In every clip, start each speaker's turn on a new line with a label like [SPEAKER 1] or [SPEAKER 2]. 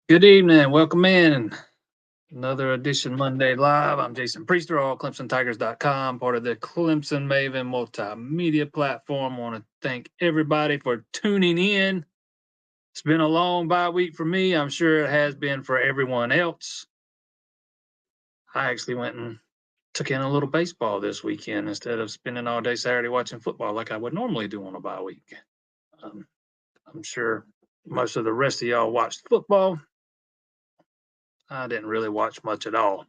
[SPEAKER 1] Good evening. Welcome in. Another edition Monday Live. I'm Jason Priester, all ClemsonTigers.com, part of the Clemson Maven multimedia platform. I want to thank everybody for tuning in. It's been a long bye week for me. I'm sure it has been for everyone else. I actually went and took in a little baseball this weekend instead of spending all day Saturday watching football like I would normally do on a bye week. Um, I'm sure most of the rest of y'all watched football. I didn't really watch much at all.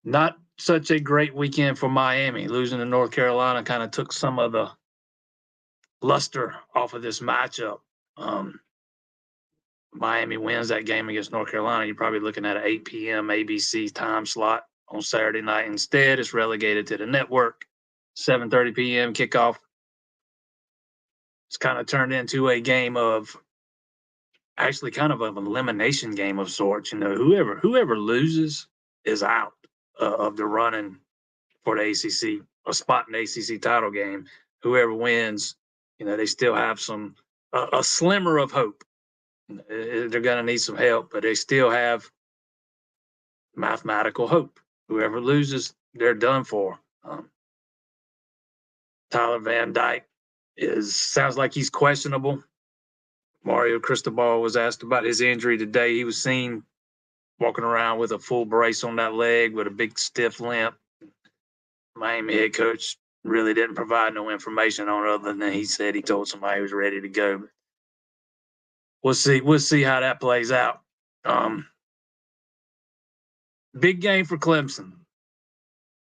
[SPEAKER 1] Not such a great weekend for Miami. Losing to North Carolina kind of took some of the luster off of this matchup. Um, Miami wins that game against North Carolina. You're probably looking at an 8 p.m. ABC time slot on Saturday night. Instead, it's relegated to the network. 7:30 p.m. kickoff. It's kind of turned into a game of actually kind of an elimination game of sorts. You know, whoever loses is out of the running for the ACC, a spot in the ACC title game. Whoever wins, you know, they still have a slimmer of hope. They're going to need some help, but they still have mathematical hope. Whoever loses, they're done for. Tyler Van Dyke sounds like he's questionable. Mario Cristobal was asked about his injury today. He was seen walking around with a full brace on that leg with a big stiff limp. Miami head coach really didn't provide no information on it other than he said he told somebody he was ready to go. We'll see. We'll see how that plays out. Big game for Clemson.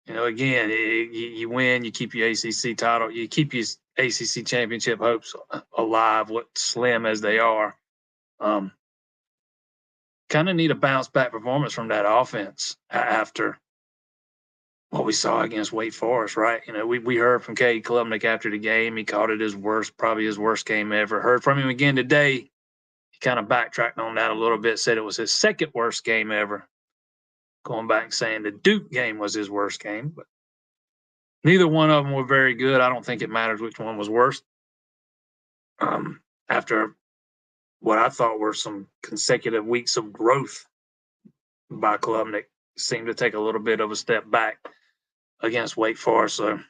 [SPEAKER 1] You know, again, you win, you keep your ACC title, you keep your ACC championship hopes alive, what slim as they are. Kind of need a bounce back performance from that offense after what we saw against Wake Forest, right? You know, we heard from Cade Klubnik after the game. He called it his worst, probably his worst game ever. Heard from him again today. He kind of backtracked on that a little bit, said it was his second worst game ever. Going back and saying the Duke game was his worst game, but neither one of them were very good. I don't think it matters which one was worse. After what I thought were some consecutive weeks of growth by Klubnik, seemed to take a little bit of a step back against Wake Forest. So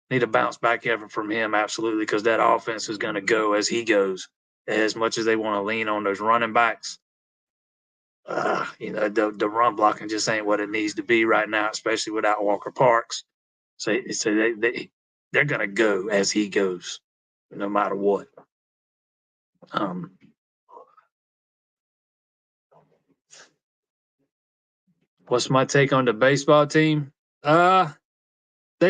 [SPEAKER 1] need a bounce back effort from him, absolutely, because that offense is going to go as he goes. As much as they want to lean on those running backs, you know, the run blocking just ain't what it needs to be right now, especially without Walker Parks. So they're going to go as he goes, no matter what. What's my take on the baseball team? They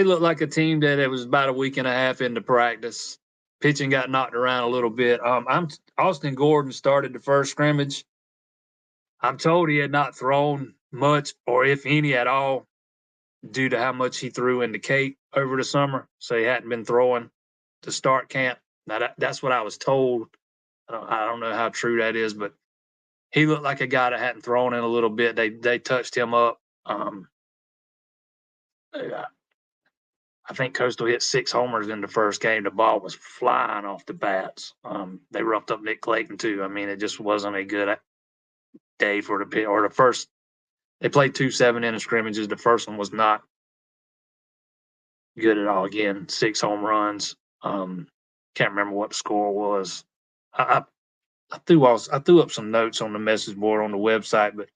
[SPEAKER 1] look like a team that it was about a week and a half into practice. Pitching got knocked around a little bit. Austin Gordon started the first scrimmage. I'm told he had not thrown much, or if any at all, due to how much he threw in the Cape over the summer. So he hadn't been throwing to start camp. Now that's what I was told. I don't know how true that is, but he looked like a guy that hadn't thrown in a little bit. They touched him up. I think Coastal hit 6 homers in the first game. The ball was flying off the bats. They roughed up Nick Clayton too. I mean, it just wasn't a good day for the pit. Or the first, they played 2 7-inning scrimmages. The first one was not good at all. Again, 6 home runs. Can't remember what the score was. I threw up some notes on the message board on the website, but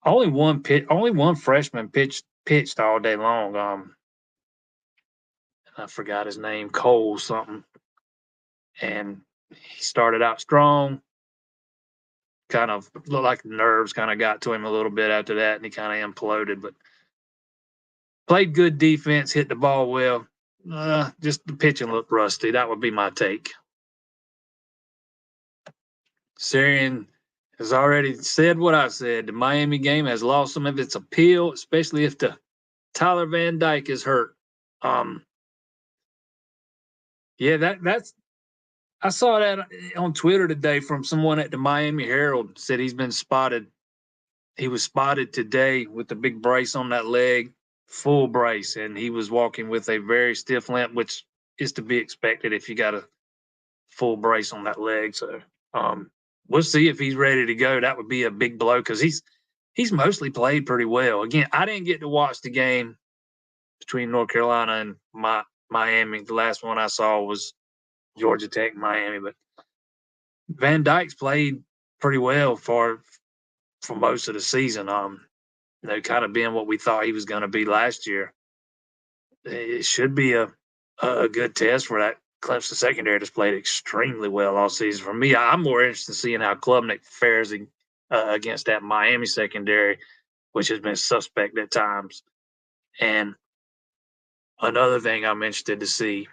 [SPEAKER 1] only one freshman pitched all day long. I forgot his name, Cole something, and he started out strong. Kind of looked like the nerves kind of got to him a little bit after that, and he kind of imploded. But played good defense, hit the ball well. Just the pitching looked rusty. That would be my take. Sarian has already said what I said. The Miami game has lost some of its appeal, especially if the Tyler Van Dyke is hurt. Yeah, that's. I saw that on Twitter today from someone at the Miami Herald. Said he's been spotted. He was spotted today with the big brace on that leg, full brace, and he was walking with a very stiff limp, which is to be expected if you got a full brace on that leg. So we'll see if he's ready to go. That would be a big blow because he's mostly played pretty well. Again, I didn't get to watch the game between North Carolina and Miami. The last one I saw was Georgia Tech, Miami, but Van Dyke's played pretty well for most of the season. Kind of being what we thought he was going to be last year. It should be a good test for that Clemson secondary that's played extremely well all season. For me, I'm more interested in seeing how Klubnik fares against that Miami secondary, which has been suspect at times. And another thing I'm interested to see,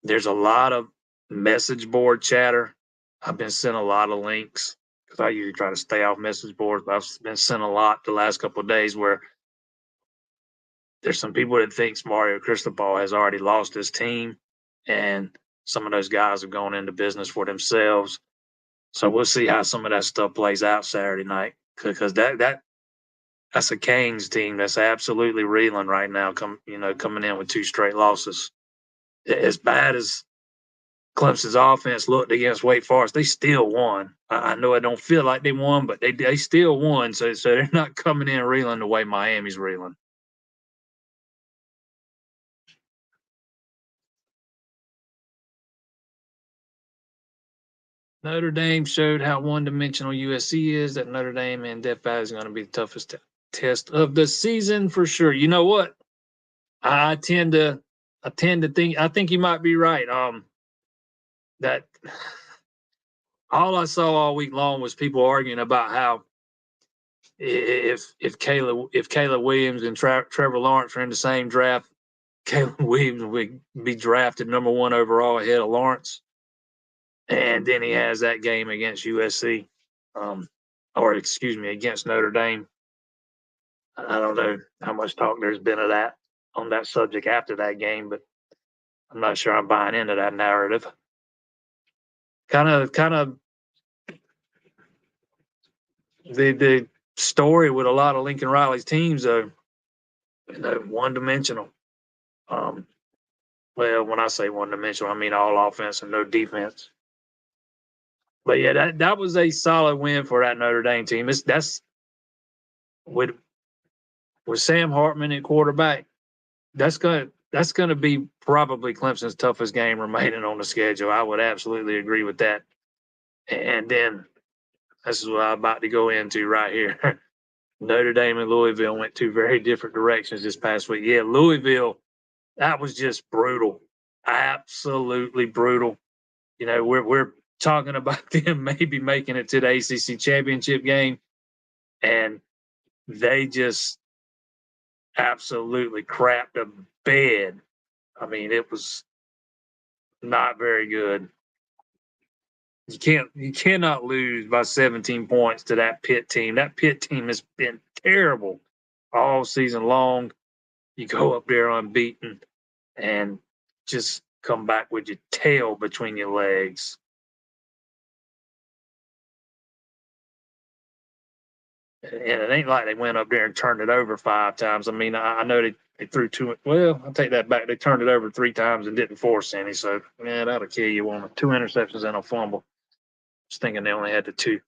[SPEAKER 1] there's a lot of message board chatter. I've been sent a lot of links because I usually try to stay off message boards, but I've been sent a lot the last couple of days where there's some people that thinks Mario Cristobal has already lost his team, and some of those guys have gone into business for themselves. So we'll see how some of that stuff plays out Saturday night, because that's a Canes team that's absolutely reeling right now. Coming in with 2 straight losses. As bad as Clemson's offense looked against Wake Forest, they still won. I know it don't feel like they won, but they still won. So they're not coming in reeling the way Miami's reeling. Notre Dame showed how one-dimensional USC is. That Notre Dame and Death Valley is going to be the toughest test of the season for sure. You know what? I tend to think. I think you might be right. That all I saw all week long was people arguing about how if Caleb Williams and Trevor Lawrence are in the same draft, Caleb Williams would be drafted #1 overall ahead of Lawrence. And then he has that game against USC, against Notre Dame. I don't know how much talk there's been of that on that subject after that game, but I'm not sure I'm buying into that narrative. Kind of the story with a lot of Lincoln Riley's teams, though, one dimensional. Well, when I say one dimensional, I mean all offense and no defense. But yeah, that was a solid win for that Notre Dame team. That's with Sam Hartman at quarterback. That's gonna be probably Clemson's toughest game remaining on the schedule. I would absolutely agree with that. And then this is what I'm about to go into right here. Notre Dame and Louisville went 2 very different directions this past week. Yeah, Louisville, that was just brutal, absolutely brutal. We're talking about them maybe making it to the ACC championship game, and they just absolutely crapped a bed. I mean, it was not very good. You cannot lose by 17 points to that Pitt team. That Pitt team has been terrible all season long. You go up there unbeaten and just come back with your tail between your legs. And it ain't like they went up there and turned it over 5 times. I mean, I know they threw 2. Well, I'll take that back. They turned it over 3 times and didn't force any. So, yeah, that'll kill you on 2 interceptions and a fumble. Just thinking they only had the 2.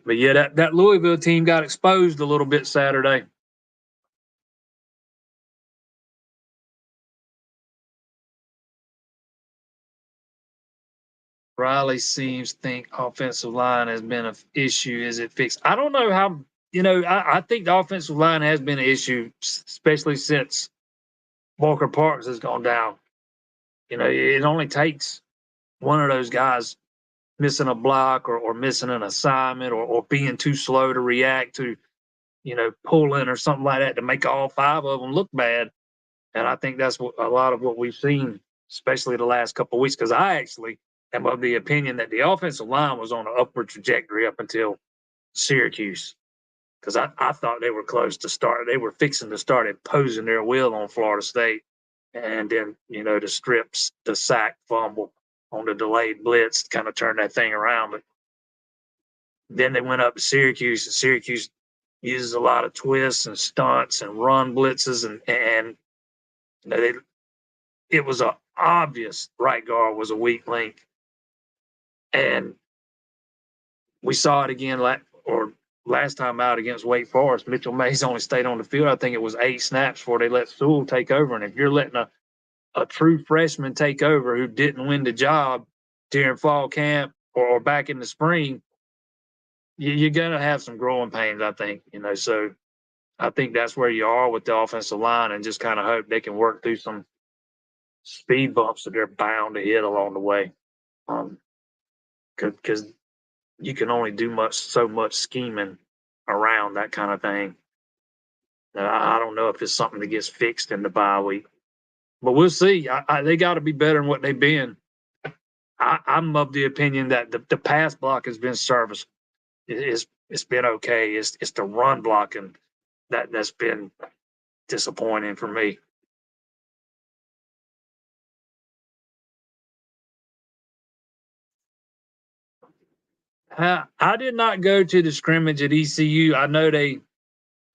[SPEAKER 1] But yeah, that Louisville team got exposed a little bit Saturday. Riley seems to think offensive line has been an issue. Is it fixed? I don't know how. I think the offensive line has been an issue, especially since Walker Parks has gone down. It only takes one of those guys missing a block or missing an assignment or being too slow to react to, pulling or something like that to make all 5 of them look bad. And I think that's a lot of what we've seen, especially the last couple of weeks, because I actually am of the opinion that the offensive line was on an upward trajectory up until Syracuse, because I thought they were close to start. They were fixing to start imposing their will on Florida State. And then, the strips, the sack fumble on the delayed blitz kind of turned that thing around. But then they went up to Syracuse, and Syracuse uses a lot of twists and stunts and run blitzes, and it was a obvious right guard was a weak link. And we saw it again last time out against Wake Forest. Mitchell Mays only stayed on the field. I think it was 8 snaps before they let Sewell take over. And if you're letting a true freshman take over who didn't win the job during fall camp or back in the spring, you're going to have some growing pains, I think. So I think that's where you are with the offensive line, and just kind of hope they can work through some speed bumps that they're bound to hit along the way. Because you can only do so much scheming around that kind of thing. I don't know if it's something that gets fixed in the bye week, but we'll see. They got to be better than what they've been. I'm of the opinion that the pass block has been serviceable. It's been okay. It's the run blocking that's been disappointing for me. I did not go to the scrimmage at ECU. I know they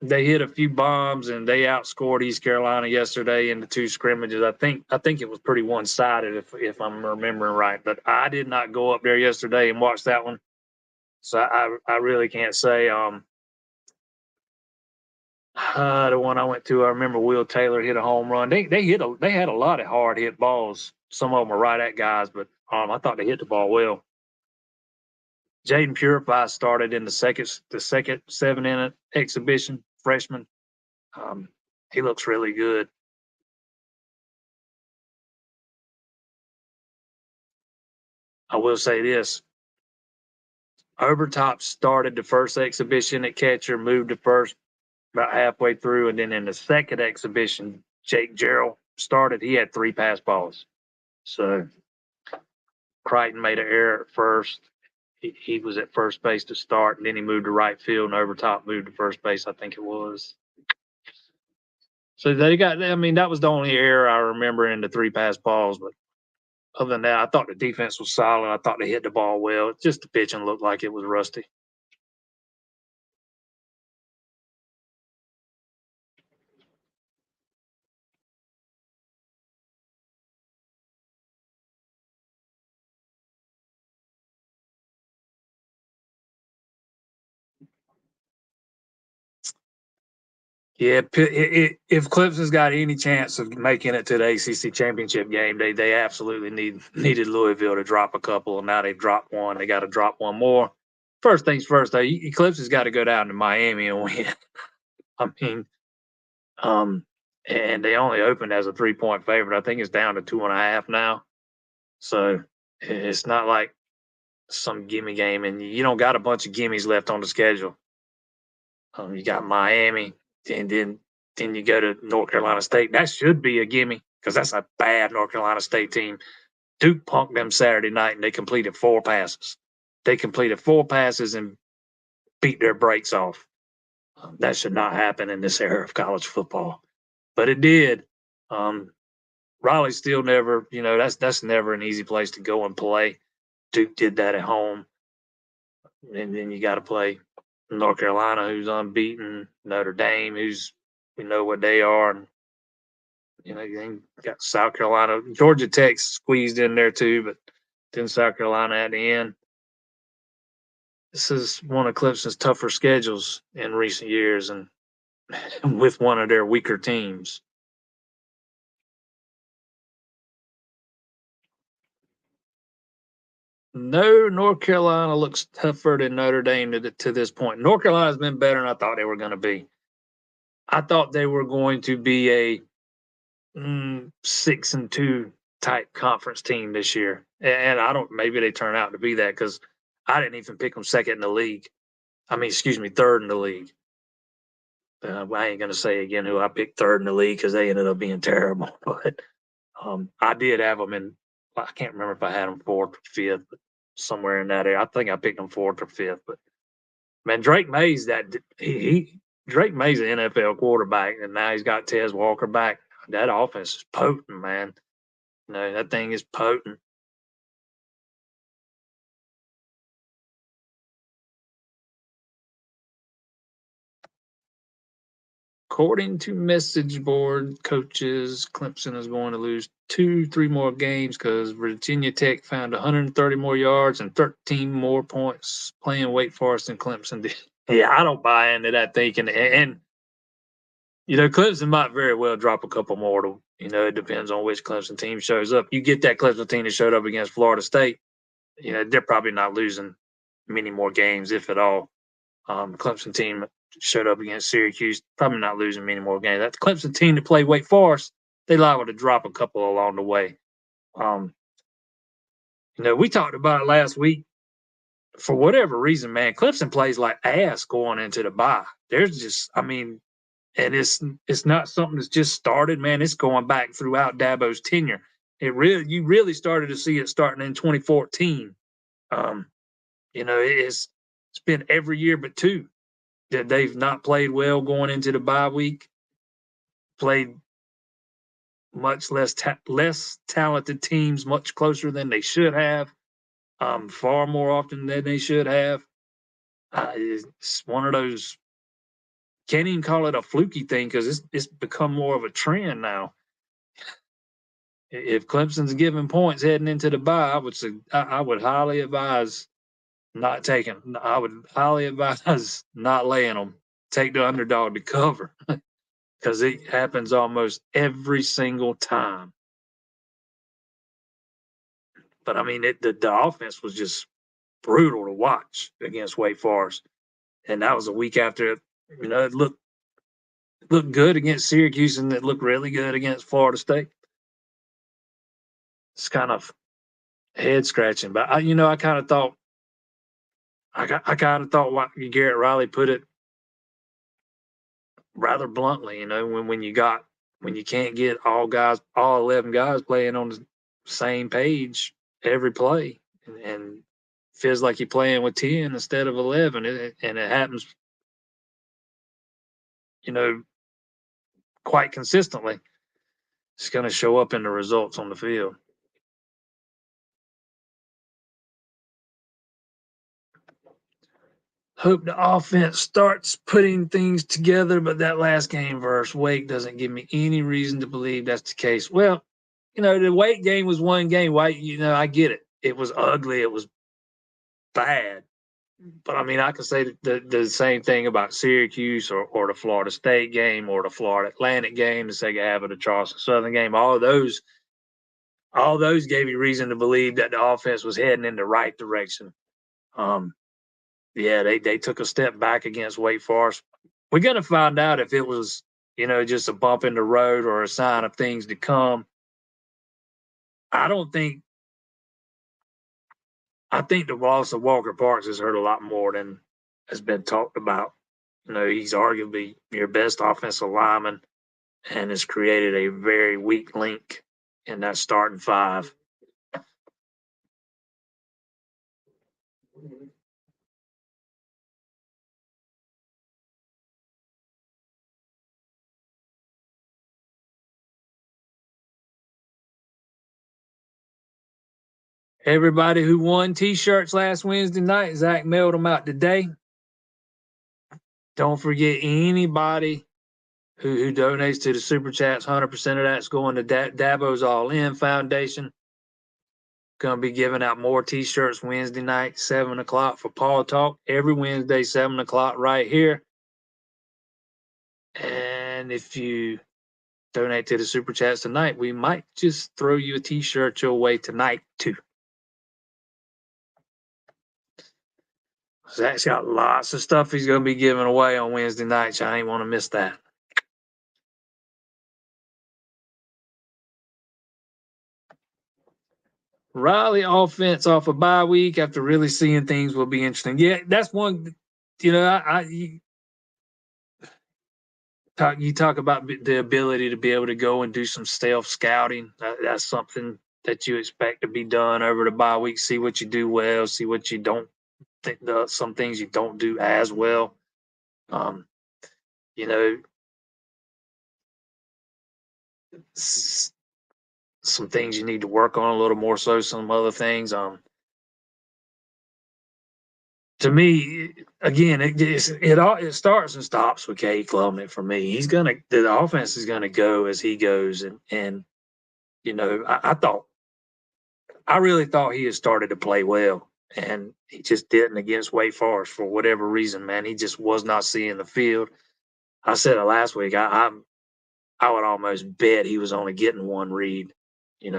[SPEAKER 1] hit a few bombs and they outscored East Carolina yesterday in the 2 scrimmages. I think it was pretty one sided if I'm remembering right. But I did not go up there yesterday and watch that one, so I really can't say. The one I went to, I remember Will Taylor hit a home run. They had a lot of hard hit balls. Some of them were right at guys, but I thought they hit the ball well. Jaden Purify started in the second 7-inning exhibition, freshman. He looks really good. I will say this. Overtop started the first exhibition at catcher, moved to first about halfway through, and then in the second exhibition, Jake Gerald started. He had 3 pass balls. So Crichton made an error at first. He was at first base to start, and then he moved to right field, and Overtop moved to first base, I think it was. So that was the only error I remember in the 3 pass balls. But other than that, I thought the defense was solid. I thought they hit the ball well. Just the pitching looked like it was rusty. Yeah, if Clemson's got any chance of making it to the ACC championship game, they absolutely needed Louisville to drop a couple, and now they've dropped one. They got to drop one more. First things first, though, Clemson's got to go down to Miami and win. I mean, and they only opened as a 3-point favorite. I think it's down to 2.5 now. So it's not like some gimme game, and you don't got a bunch of gimmies left on the schedule. You got Miami, and then you go to North Carolina State. That should be a gimme because that's a bad North Carolina State team. Duke punked them Saturday night, and they completed 4 passes. They completed 4 passes and beat their brakes off. That should not happen in this era of college football, but it did. Raleigh's still never, that's never an easy place to go and play. Duke did that at home, and then you got to play North Carolina, who's unbeaten, Notre Dame, who's we know what they are, and you got South Carolina, Georgia Tech squeezed in there too, but then South Carolina at the end. This is one of Clemson's tougher schedules in recent years, and with one of their weaker teams. No, North Carolina looks tougher than Notre Dame to this point. North Carolina's been better than I thought they were going to be. I thought they were going to be a 6-2 type conference team this year, and I don't. Maybe they turn out to be that because I didn't even pick them second in the league. Third in the league. I ain't gonna say again who I picked third in the league because they ended up being terrible. But I did have them in. I can't remember if I had them 4th or 5th, but somewhere in that area. I think I picked them 4th or 5th. But man, Drake May's Drake May's an NFL quarterback, and now he's got Tez Walker back. That offense is potent, man. That thing is potent. according to message board coaches, Clemson is going to lose 2-3 more games because Virginia Tech found 130 more yards and 13 more points playing Wake Forest than Clemson did. Yeah, I don't buy into that thinking. And Clemson might very well drop a couple more. It depends on which Clemson team shows up. You get that Clemson team that showed up against Florida State, they're probably not losing many more games, if at all. Clemson team showed up against Syracuse, probably not losing many more games. That Clemson team to play Wake Forest, they liable to drop a couple along the way. We talked about it last week. For whatever reason, man, Clemson plays like ass going into the bye. There's just, and it's not something that's just started, man. It's going back throughout Dabo's tenure. You really started to see it starting in 2014. It's been every year but two that they've not played well going into the bye week. Played much less talented teams, much closer than they should have. Far more often than they should have. It's one of those. Can't even call it a fluky thing because it's become more of a trend now. If Clemson's giving points heading into the bye, I would highly advise not taking. I would highly advise not laying them. Take the underdog to cover because it happens almost every single time. But the offense was just brutal to watch against Wake Forest, and that was a week after. It looked good against Syracuse, and it looked really good against Florida State. It's kind of head scratching, but I kind of thought Garrett Riley put it rather bluntly. When you can't get all 11 guys playing on the same page every play, and feels like you're playing with 10 instead of 11, and it happens, quite consistently. It's going to show up in the results on the field. Hope the offense starts putting things together, but that last game versus Wake doesn't give me any reason to believe that's the case. Well, the Wake game was one game. Why, I get it. It was ugly. It was bad. But I could say the same thing about Syracuse or the Florida State game or the Florida Atlantic game, the sake of having the Charleston Southern game. All those gave you reason to believe that the offense was heading in the right direction. Yeah, they took a step back against Wake Forest. We're going to find out if it was, just a bump in the road or a sign of things to come. I think the loss of Walker Parks has hurt a lot more than has been talked about. He's arguably your best offensive lineman and has created a very weak link in that starting five. Everybody who won T-shirts last Wednesday night, Zach mailed them out today. Don't forget anybody who donates to the Super Chats. 100% of that's going to Dabo's All In Foundation. Going to be giving out more T-shirts Wednesday night, 7 o'clock for Paul Talk. Every Wednesday, 7 o'clock right here. And if you donate to the Super Chats tonight, we might just throw you a T-shirt your way tonight, too. Zach's got lots of stuff he's going to be giving away on Wednesday nights. I ain't want to miss that. Riley offense off a bye week after really seeing things will be interesting. Yeah, that's one. You talk about the ability to be able to go and do some stealth scouting. That's something that you expect to be done over the bye week. See what you do well. See what you don't. Some things you don't do as well. Some things you need to work on a little more so. Some other things. to me, again, it starts and stops with Cade Klubnik for me. The offense is gonna go as he goes, and I really thought he had started to play well, and he just didn't against Wake Forest for whatever reason. Man, he just was not seeing the field. I said it last week. I would almost bet he was only getting one read,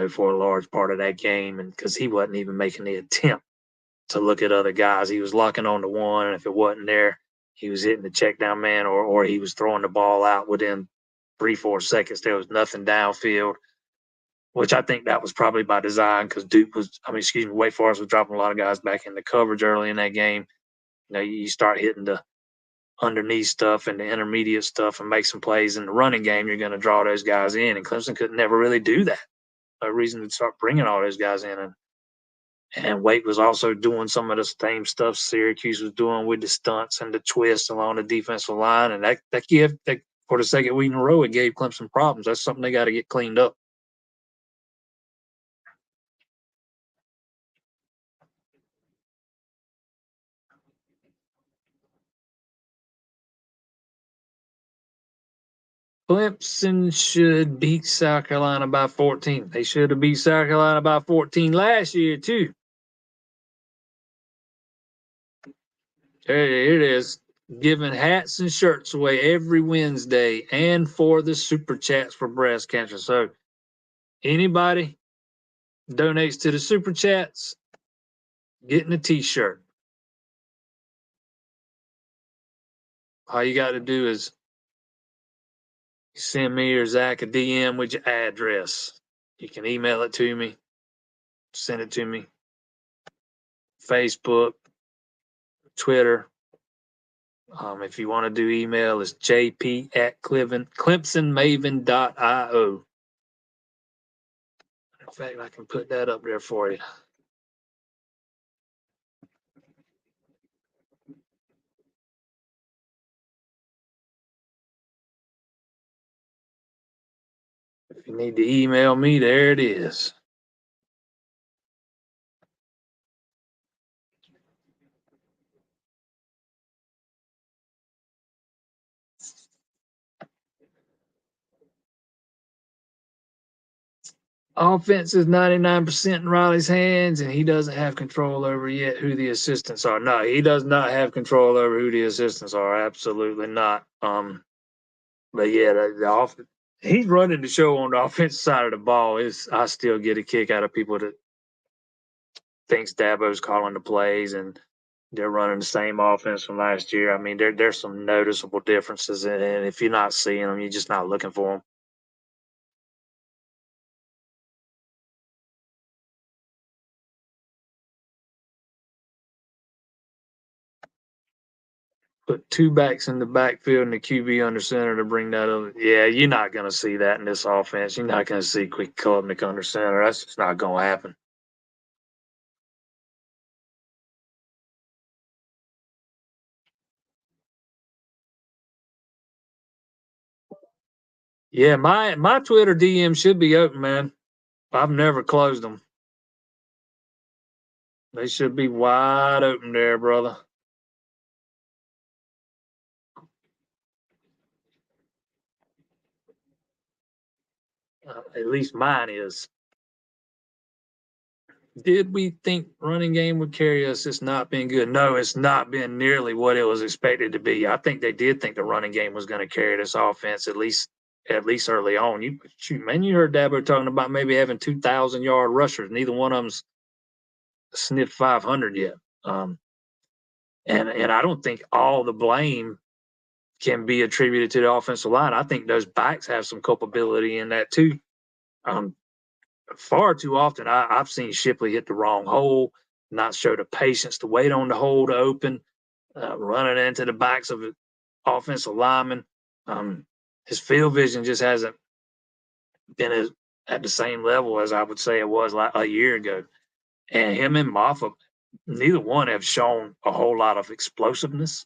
[SPEAKER 1] for a large part of that game, and because he wasn't even making the attempt to look at other guys. He was locking on to one, and if it wasn't there, he was hitting the check down man, or he was throwing the ball out within 3-4 seconds. There was nothing downfield, which I think that was probably by design because Wake Forest was dropping a lot of guys back into coverage early in that game. You start hitting the underneath stuff and the intermediate stuff and make some plays in the running game, you're going to draw those guys in. And Clemson could never really do that. A reason to start bringing all those guys in. And Wake was also doing some of the same stuff Syracuse was doing with the stunts and the twists along the defensive line. And that for the second week in a row, it gave Clemson problems. That's something they got to get cleaned up. Clemson should beat South Carolina by 14. They should have beat South Carolina by 14 last year, too. Here it is. Giving hats and shirts away every Wednesday and for the super chats for breast cancer. So anybody donates to the super chats, getting a t-shirt. All you got to do is send me or Zach a DM with your address. You can email it to me, send it to me, Facebook, Twitter. If you want to do email, it's jp@clemsonmaven.io. In fact, I can put that up there for you. If you need to email me, there it is. Offense is 99% in Riley's hands, and he doesn't have control over yet who the assistants are. No, he does not have control over who the assistants are. Absolutely not. But yeah, he's running the show on the offensive side of the ball. I still get a kick out of people that thinks Dabo's calling the plays and they're running the same offense from last year. I mean, there's some noticeable differences, and if you're not seeing them, you're just not looking for them. Put two backs in the backfield and the QB under center to bring that up. Yeah, you're not going to see that in this offense. You're not going to see Quick Klubnik under center. That's just not going to happen. Yeah, my Twitter DM should be open, man. I've never closed them. They should be wide open there, brother. At least mine is. Did we think running game would carry us? It's not been good. No, it's not been nearly what it was expected to be. I think they did think the running game was going to carry this offense at least early on. You heard Dabo talking about maybe having 2,000-yard rushers. Neither one of them's sniffed 500 yet. And I don't think all the blame can be attributed to the offensive line. I think those backs have some culpability in that too. Far too often, I've seen Shipley hit the wrong hole, not show the patience to wait on the hole to open, running into the backs of offensive linemen. His field vision just hasn't been at the same level as I would say it was like a year ago. And him and Moffa, neither one have shown a whole lot of explosiveness,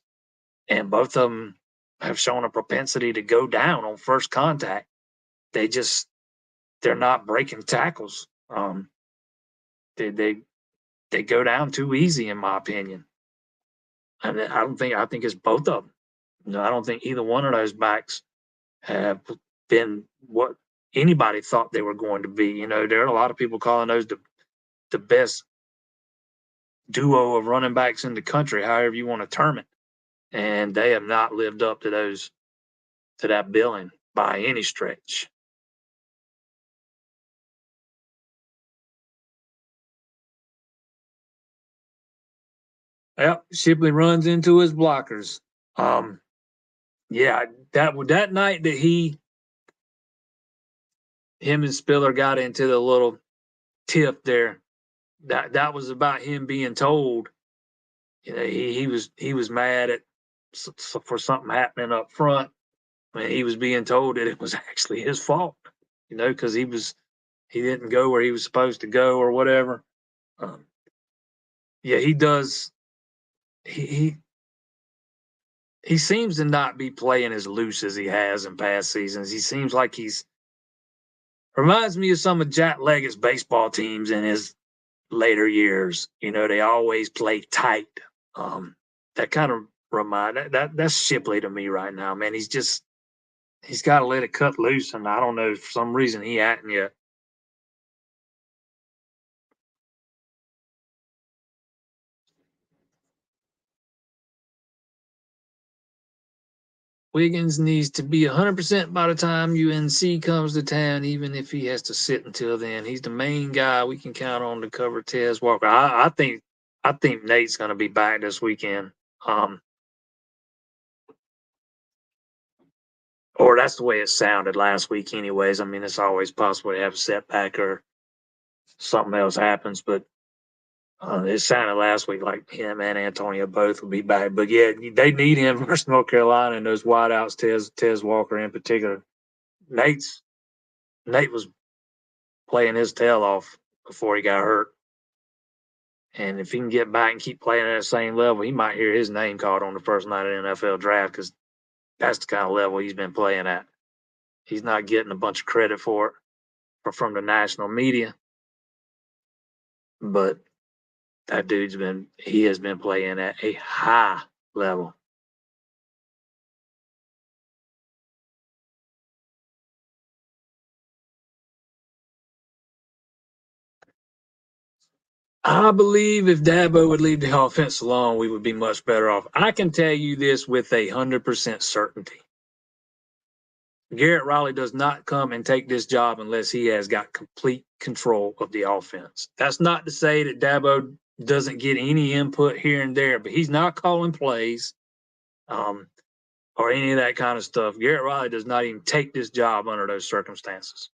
[SPEAKER 1] and both of them have shown a propensity to go down on first contact. They're not breaking tackles. They go down too easy, in my opinion. I think it's both of them. I don't think either one of those backs have been what anybody thought they were going to be. There are a lot of people calling those the best duo of running backs in the country, however you want to term it. And they have not lived up to that billing by any stretch. Yep, Shipley runs into his blockers. Yeah, that night that him and Spiller got into the little tiff there, that was about him being told. He was mad at for something happening up front. I mean, he was being told that it was actually his fault. Because he didn't go where he was supposed to go or whatever. Um, yeah, he does. He he seems to not be playing as loose as he has in past seasons. He seems like he's reminds me of some of Jack Leggett's baseball teams in his later years. They always play tight. That kind of that's Shipley to me right now, man. He's got to let it cut loose, and I don't know for some reason he hadn't yet. Wiggins needs to be 100% by the time UNC comes to town, even if he has to sit until then. He's the main guy we can count on to cover Tez Walker. I think Nate's going to be back this weekend. Or that's the way it sounded last week, anyways. I mean, it's always possible to have a setback or something else happens, but it sounded last week like him and Antonio both will be back. But yeah, they need him versus North Carolina and those wideouts, Tez Walker in particular. Nate was playing his tail off before he got hurt. And if he can get back and keep playing at the same level, he might hear his name called on the first night of the NFL draft because that's the kind of level he's been playing at. He's not getting a bunch of credit for it from the national media, but that he has been playing at a high level. I believe if Dabo would leave the offense alone, we would be much better off. I can tell you this with 100% certainty. Garrett Riley does not come and take this job unless he has got complete control of the offense. That's not to say that Dabo doesn't get any input here and there, but he's not calling plays or any of that kind of stuff. Garrett Riley does not even take this job under those circumstances.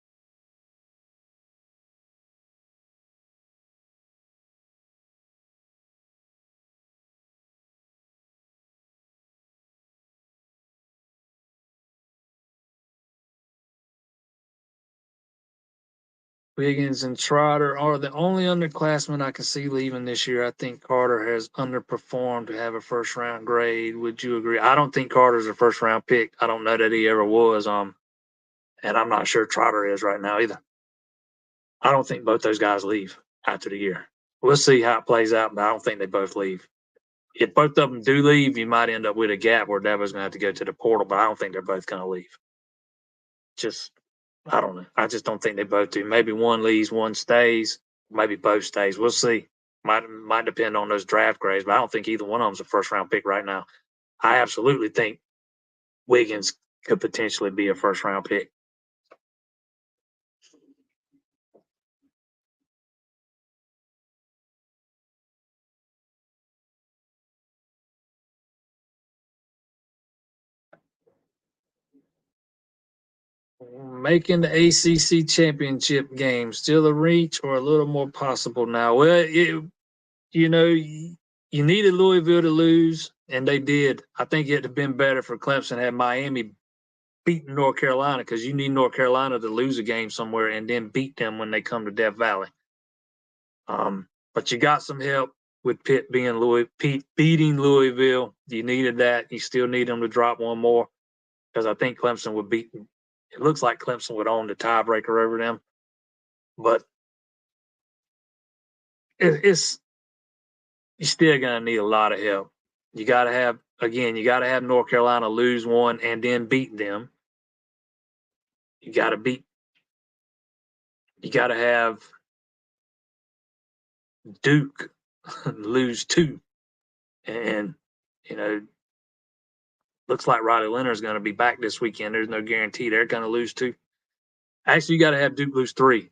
[SPEAKER 1] Wiggins and Trotter are the only underclassmen I can see leaving this year. I think Carter has underperformed to have a first round grade. Would you agree? I don't think Carter's a first round pick. I don't know that he ever was. And I'm not sure Trotter is right now either. I don't think both those guys leave after the year. We'll see how it plays out, but I don't think they both leave. If both of them do leave, you might end up with a gap where Devo's going to have to go to the portal, but I don't think they're both going to leave. I don't know. I just don't think they both do. Maybe one leaves, one stays, maybe both stays. We'll see. Might depend on those draft grades, but I don't think either one of them's a first round pick right now. I absolutely think Wiggins could potentially be a first round pick. Making the ACC championship game still a reach or a little more possible now? Well, you know, you needed Louisville to lose, and they did. I think it'd have been better for Clemson had Miami beaten North Carolina because you need North Carolina to lose a game somewhere and then beat them when they come to Death Valley. But you got some help with Pitt beating Louisville. You needed that. You still need them to drop one more because I think Clemson would beat. It looks like Clemson would own the tiebreaker over them, but it's you're still gonna need a lot of help. You got to have, again, you got to have North Carolina lose one and then beat them. You got to beat, you got to have Duke lose two. And, you know, looks like Riley Leonard's going to be back this weekend. There's no guarantee they're going to lose two. Actually, you got to have Duke lose three.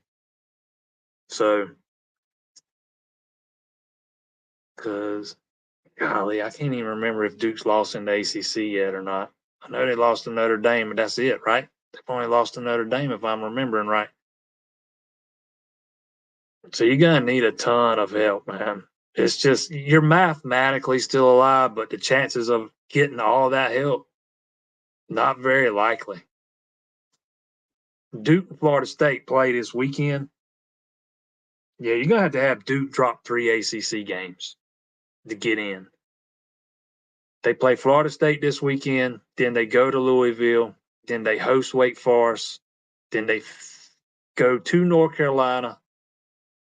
[SPEAKER 1] So, because, golly, I can't even remember if Duke's lost in the ACC yet or not. I know they lost to Notre Dame, but that's it, right? They've only lost to Notre Dame, if I'm remembering right. So you're going to need a ton of help, man. It's just, you're mathematically still alive, but the chances of getting all that help, not very likely. Duke and Florida State play this weekend. Yeah, you're going to have Duke drop 3 ACC games to get in. They play Florida State this weekend, then they go to Louisville, then they host Wake Forest, then they go to North Carolina,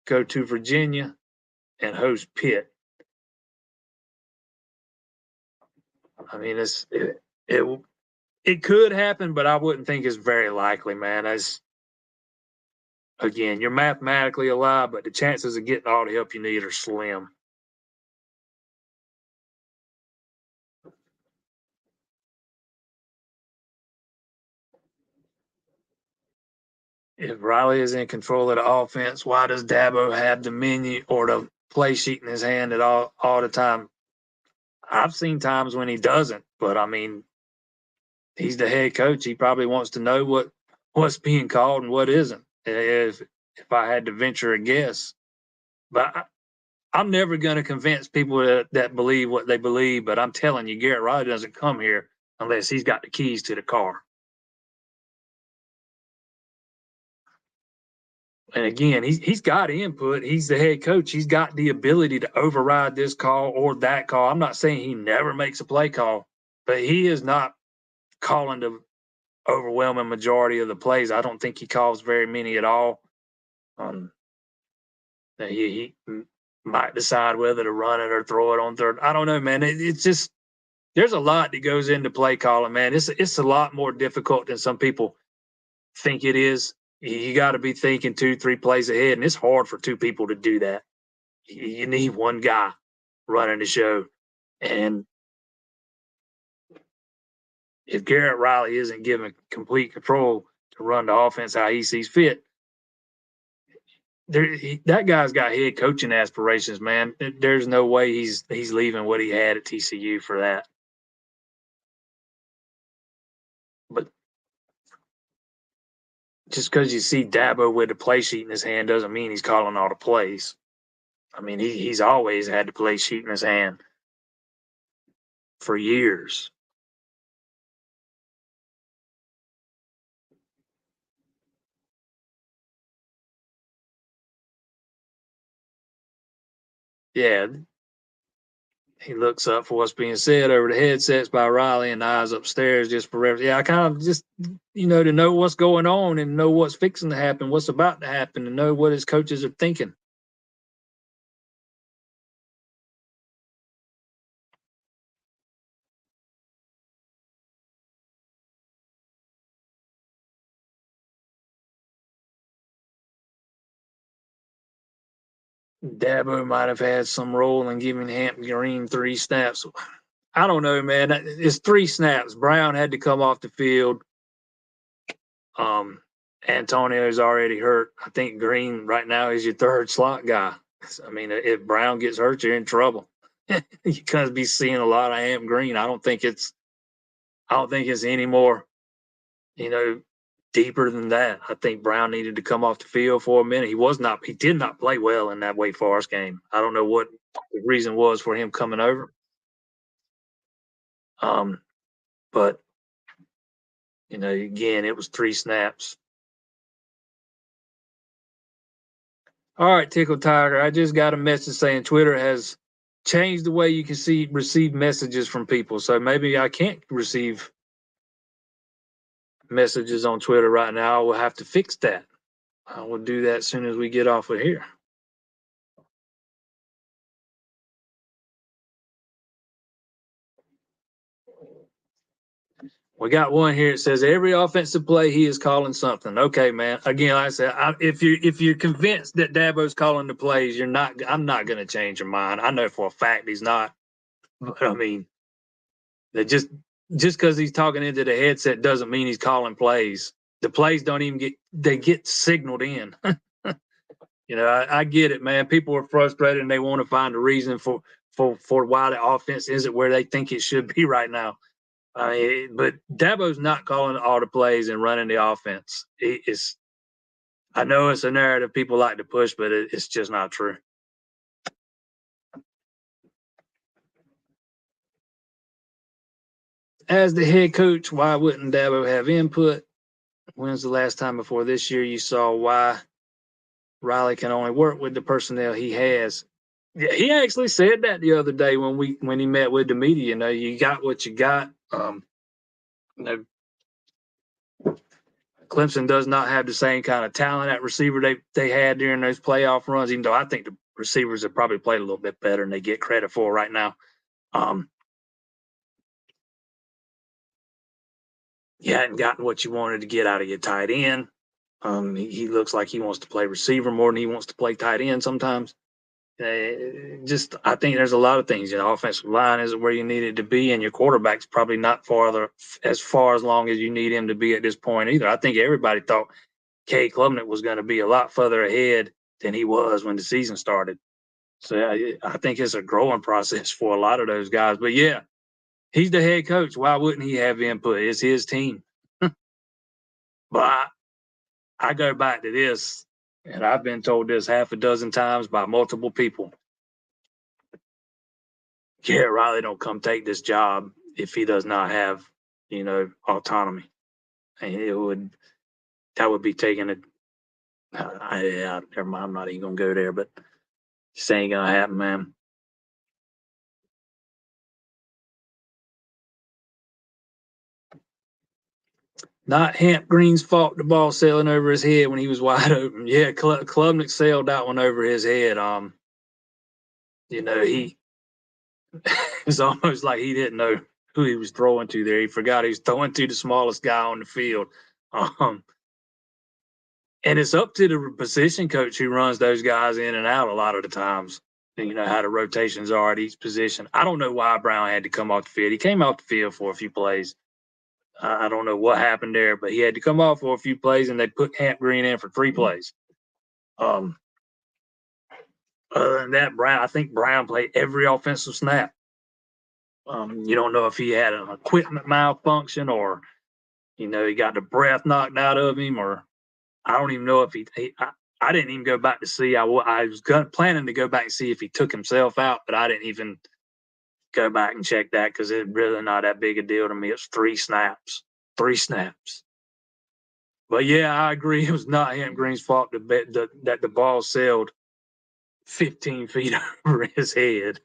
[SPEAKER 1] go to Virginia, and host Pitt. I mean, it could happen, but I wouldn't think it's very likely, man. As again, you're mathematically alive, but the chances of getting all the help you need are slim. If Riley is in control of the offense, why does Dabo have the menu or the play sheet in his hand at all the time? I've seen times when he doesn't, but I mean, he's the head coach. He probably wants to know what's being called and what isn't. If I had to venture a guess, but I'm never going to convince people that believe what they believe. But I'm telling you, Garrett Riley doesn't come here unless he's got the keys to the car. And again, he's got input. He's the head coach. He's got the ability to override this call or that call. I'm not saying he never makes a play call, but he is not calling the overwhelming majority of the plays. I don't think he calls very many at all. He might decide whether to run it or throw it on third. I don't know, man. It's just there's a lot that goes into play calling, man. It's a lot more difficult than some people think it is. You got to be thinking 2-3 plays ahead, and it's hard for two people to do that. You need one guy running the show, and if Garrett Riley isn't given complete control to run the offense how he sees fit, that guy's got head coaching aspirations, man. There's no way he's leaving what he had at TCU for that. But just because you see Dabo with the play sheet in his hand doesn't mean he's calling all the plays. I mean, he's always had the play sheet in his hand for years. Yeah, he looks up for what's being said over the headsets by Riley and eyes upstairs just for reference. Yeah, I kind of just, to know what's going on and know what's fixing to happen, what's about to happen, and know what his coaches are thinking. Dabo might have had some role in giving Hampton Green 3 snaps. I don't know, man. It's 3 snaps. Brown had to come off the field. Antonio's already hurt. I think Green right now is your third slot guy. I mean, if Brown gets hurt, you're in trouble. You're gonna be seeing a lot of Amp Green. I don't think it's any more, deeper than that. I think Brown needed to come off the field for a minute. He did not play well in that Wake Forest game. I don't know what the reason was for him coming over. But again, it was 3 snaps. All right, Tickle Tiger. I just got a message saying Twitter has changed the way you can receive messages from people. So maybe I can't receive messages on Twitter right now. I will have to fix that. I will do that as soon as we get off of here. We got one here. It says every offensive play he is calling something. Okay, man. Again, like I said, if you're convinced that Dabo's calling the plays, you're not. I'm not going to change your mind. I know for a fact he's not. But I mean, that just because he's talking into the headset doesn't mean he's calling plays. The plays don't even get signaled in. I get it, man. People are frustrated and they want to find a reason for why the offense isn't where they think it should be right now. But Dabo's not calling all the plays and running the offense. I know it's a narrative people like to push, but it's just not true. As the head coach, why wouldn't Dabo have input? When's the last time before this year you saw why Riley can only work with the personnel he has? Yeah, he actually said that the other day when he met with the media. You got what you got. You know, Clemson does not have the same kind of talent at receiver they had during those playoff runs, even though I think the receivers have probably played a little bit better than they get credit for right now. You hadn't gotten what you wanted to get out of your tight end. He looks like he wants to play receiver more than he wants to play tight end sometimes. I think there's a lot of things. Your offensive line isn't where you need it to be, and your quarterback's probably not as far as long as you need him to be at this point either. I think everybody thought Cade Klubnik was going to be a lot further ahead than he was when the season started. So I think it's a growing process for a lot of those guys. But yeah, he's the head coach. Why wouldn't he have input? It's his team. But I go back to this, and I've been told this half a dozen times by multiple people. Garrett Riley don't come take this job if he does not have, autonomy. And that would be taking it. Never mind. I'm not even gonna go there, but this ain't gonna happen, man. Not Hamp Green's fault the ball sailing over his head when he was wide open. Yeah, Klubnik sailed that one over his head. He it's almost like he didn't know who he was throwing to there. He forgot he was throwing to the smallest guy on the field. And it's up to the position coach who runs those guys in and out a lot of the times. How the rotations are at each position. I don't know why Brown had to come off the field. He came off the field for a few plays. I don't know what happened there, but he had to come off for a few plays, and they put Hamp Green in for 3 plays. Other than that, I think Brown played every offensive snap. You don't know if he had an equipment malfunction or, he got the breath knocked out of him, or I don't even know if I didn't even go back to see. I was planning to go back and see if he took himself out, but I didn't even go back and check that because it's really not that big a deal to me. It's 3 snaps. 3 snaps. But yeah, I agree. It was not Hamp Green's fault that the ball sailed 15 feet over his head.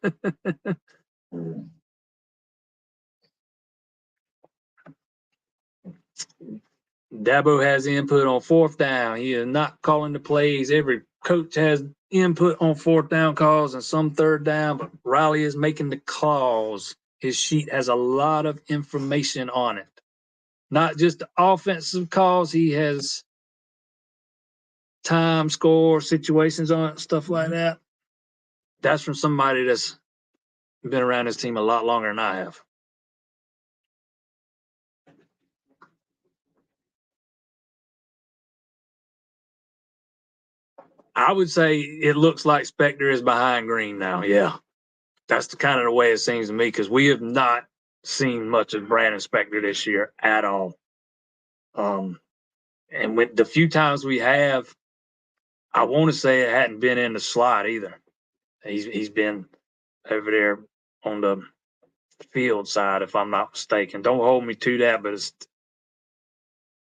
[SPEAKER 1] Dabo has input on 4th down. He is not calling the plays. Every coach has input on 4th down calls and some 3rd down, but Riley is making the calls. His sheet has a lot of information on it. Not just the offensive calls. He has time, score, situations on it, stuff like that. That's from somebody that's been around this team a lot longer than I have. I would say it looks like Spector is behind Green now. Yeah. That's the kind of the way it seems to me because we have not seen much of Brandon Spector this year at all. And with the few times we have, I want to say it hadn't been in the slot either. He's been over there on the field side, if I'm not mistaken. Don't hold me to that, but it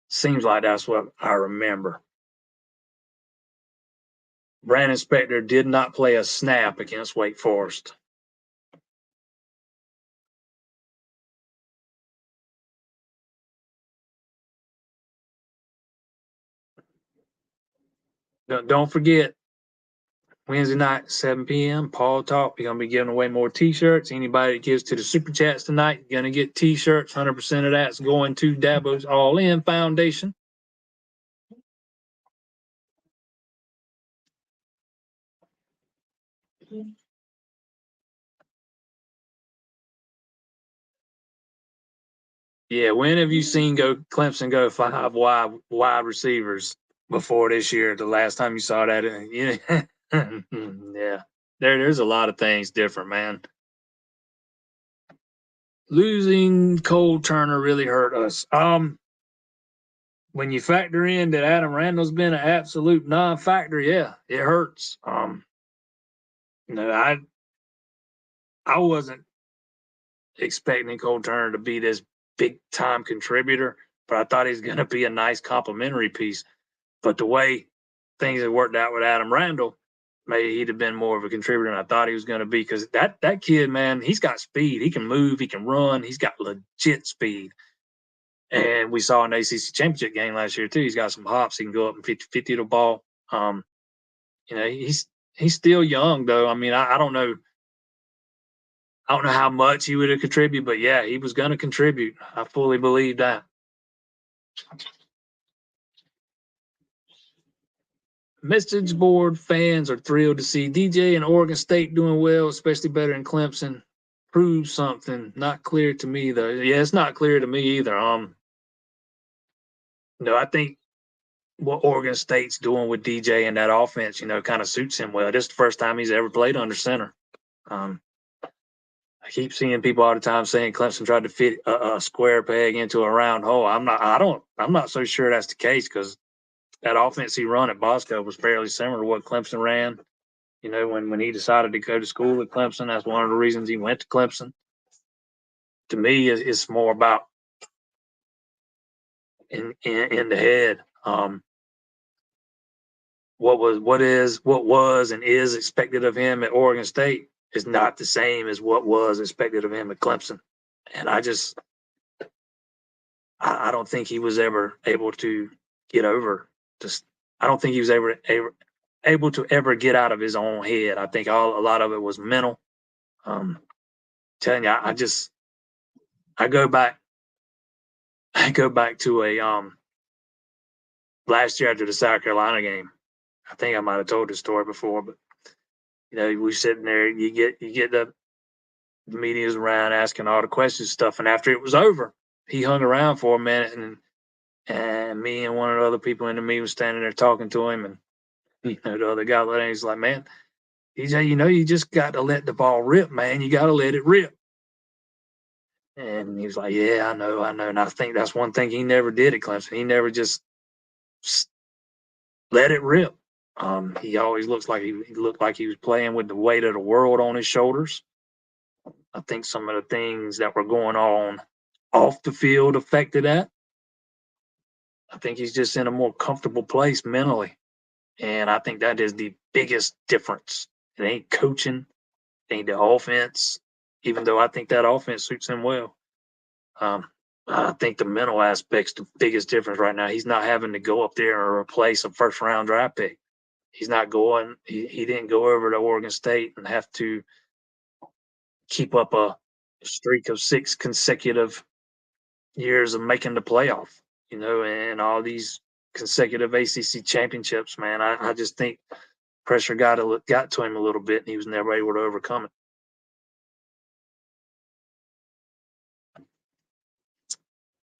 [SPEAKER 1] seems like that's what I remember. Brandon Spector did not play a snap against Wake Forest. Don't forget, Wednesday night, 7 p.m. Paul Talk. We're going to be giving away more T-shirts. Anybody that gives to the Super Chats tonight, you're going to get T-shirts. 100% of that's going to Dabo's All In Foundation. Yeah, when have you seen Clemson go 5 wide receivers before this year? The last time you saw that, yeah, there's a lot of things different, man. Losing Cole Turner really hurt us. When you factor in that Adam Randall's been an absolute non-factor, yeah, it hurts. No, I wasn't expecting Cole Turner to be this big time contributor, but I thought he's going to be a nice complementary piece. But the way things have worked out with Adam Randall, maybe he'd have been more of a contributor than I thought he was going to be. Because that kid, man, he's got speed. He can move. He can run. He's got legit speed. And we saw in the ACC championship game last year too. He's got some hops. He can go up and 50-50 the ball. He's still young though. I mean, I don't know. I don't know how much he would have contributed, but yeah, he was going to contribute. I fully believe that. Message board fans are thrilled to see DJ and Oregon State doing well, especially better in Clemson. Proves something. Not clear to me though. Yeah, it's not clear to me either. No, I think what Oregon State's doing with DJ and that offense, kind of suits him well. This is the first time he's ever played under center. I keep seeing people all the time saying Clemson tried to fit a square peg into a round hole. I'm not so sure that's the case because that offense he run at Bosco was fairly similar to what Clemson ran. When he decided to go to school at Clemson, that's one of the reasons he went to Clemson. To me, it's more about in the head. What was and is expected of him at Oregon State is not the same as what was expected of him at Clemson. And I don't think he was ever able to get over. I don't think he was ever able to ever get out of his own head. I think a lot of it was mental. Telling you, I go back to a last year after the South Carolina game. I think I might have told this story before, but we sitting there, you get the media's around asking all the questions stuff, and after it was over, he hung around for a minute, and me and one of the other people in the meeting was standing there talking to him, and the other guy looked at him, he's like, "Man, DJ, you just got to let the ball rip, man. You got to let it rip." And he was like, "Yeah, I know." And I think that's one thing he never did at Clemson. He never just let it rip. He always looked like he was playing with the weight of the world on his shoulders. I think some of the things that were going on off the field affected that. I think he's just in a more comfortable place mentally. And I think that is the biggest difference. It ain't coaching, it ain't the offense, even though I think that offense suits him well. I think the mental aspect's the biggest difference right now. He's not having to go up there and replace a first round draft pick. He's not going, he didn't go over to Oregon State and have to keep up a streak of 6 consecutive years of making the playoff, and all these consecutive ACC championships, man. I just think pressure got to him a little bit, and he was never able to overcome it.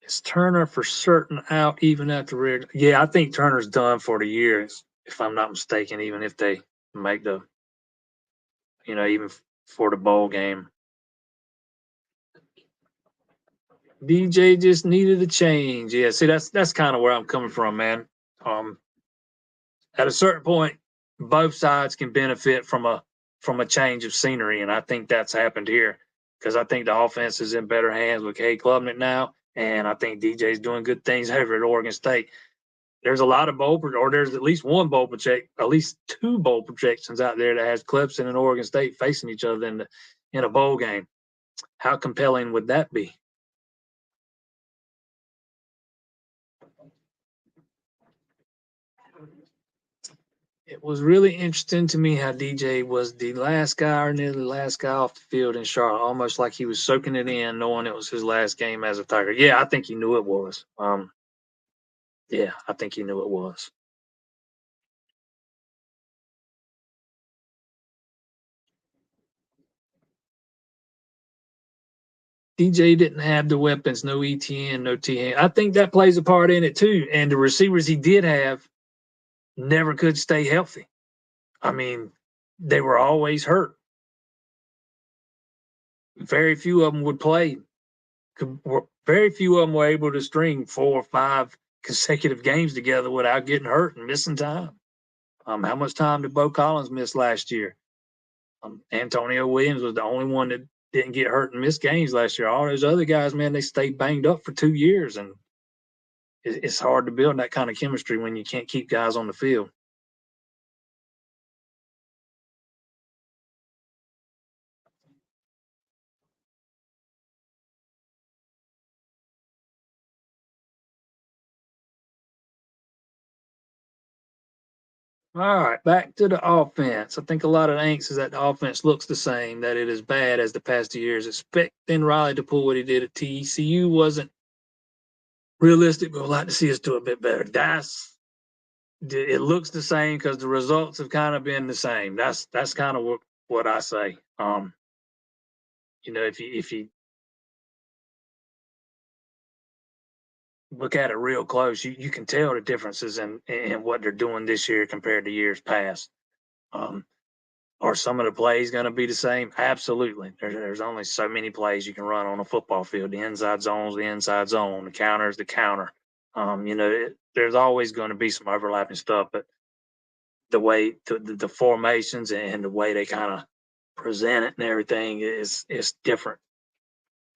[SPEAKER 1] Is Turner for certain out even after regular? Yeah, I think Turner's done for the year, if I'm not mistaken, even if they make the, even for the bowl game. DJ just needed a change. Yeah, see, that's kind of where I'm coming from, man. At a certain point, both sides can benefit from a change of scenery, and I think that's happened here because I think the offense is in better hands with Cade Klubnik now, and I think DJ's doing good things over at Oregon State. There's a lot of there's at least one bowl project, at least 2 bowl projections out there that has Clemson and Oregon State facing each other in a bowl game. How compelling would that be? it was really interesting to me how DJ was the last guy or nearly the last guy off the field in Charlotte, almost like he was soaking it in, knowing it was his last game as a Tiger. Yeah, I think he knew it was. Yeah, I think he knew it was. DJ didn't have the weapons, no ETN, no T. I think that plays a part in it too. And the receivers he did have never could stay healthy. I mean, they were always hurt. Very few of them would play. Very few of them were able to string 4 or 5 consecutive games together without getting hurt and missing time. How much time did Bo Collins miss last year? Antonio Williams was the only one that didn't get hurt and miss games last year. All those other guys, man, they stayed banged up for 2 years, and it's hard to build that kind of chemistry when you can't keep guys on the field. All right, back to the offense. I think a lot of the angst is that the offense looks the same, that it is bad as the past 2 years. Expecting Riley to pull what he did at TCU wasn't realistic, but I'd like to see us do a bit better. It looks the same because the results have kind of been the same. That's kind of what I say. If you look at it real close, you can tell the differences in what they're doing this year compared to years past. Um, are some of the plays going to be the same? Absolutely. There's only so many plays you can run on a football field. The inside zone's the inside zone. The counter is the counter. There's always going to be some overlapping stuff, but the way the formations and the way they kind of present it and everything is different.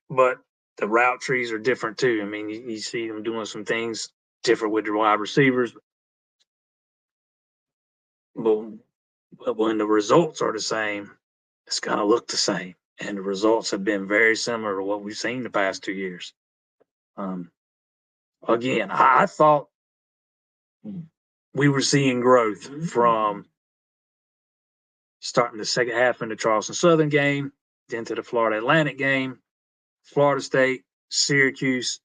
[SPEAKER 1] But the route trees are different too. I mean, you see them doing some things different with the wide receivers, but when the results are the same, it's going to look the same. And the results have been very similar to what we've seen the past 2 years. Again, I thought we were seeing growth from starting the second half in the Charleston Southern game, then to the Florida Atlantic game, Florida State, Syracuse,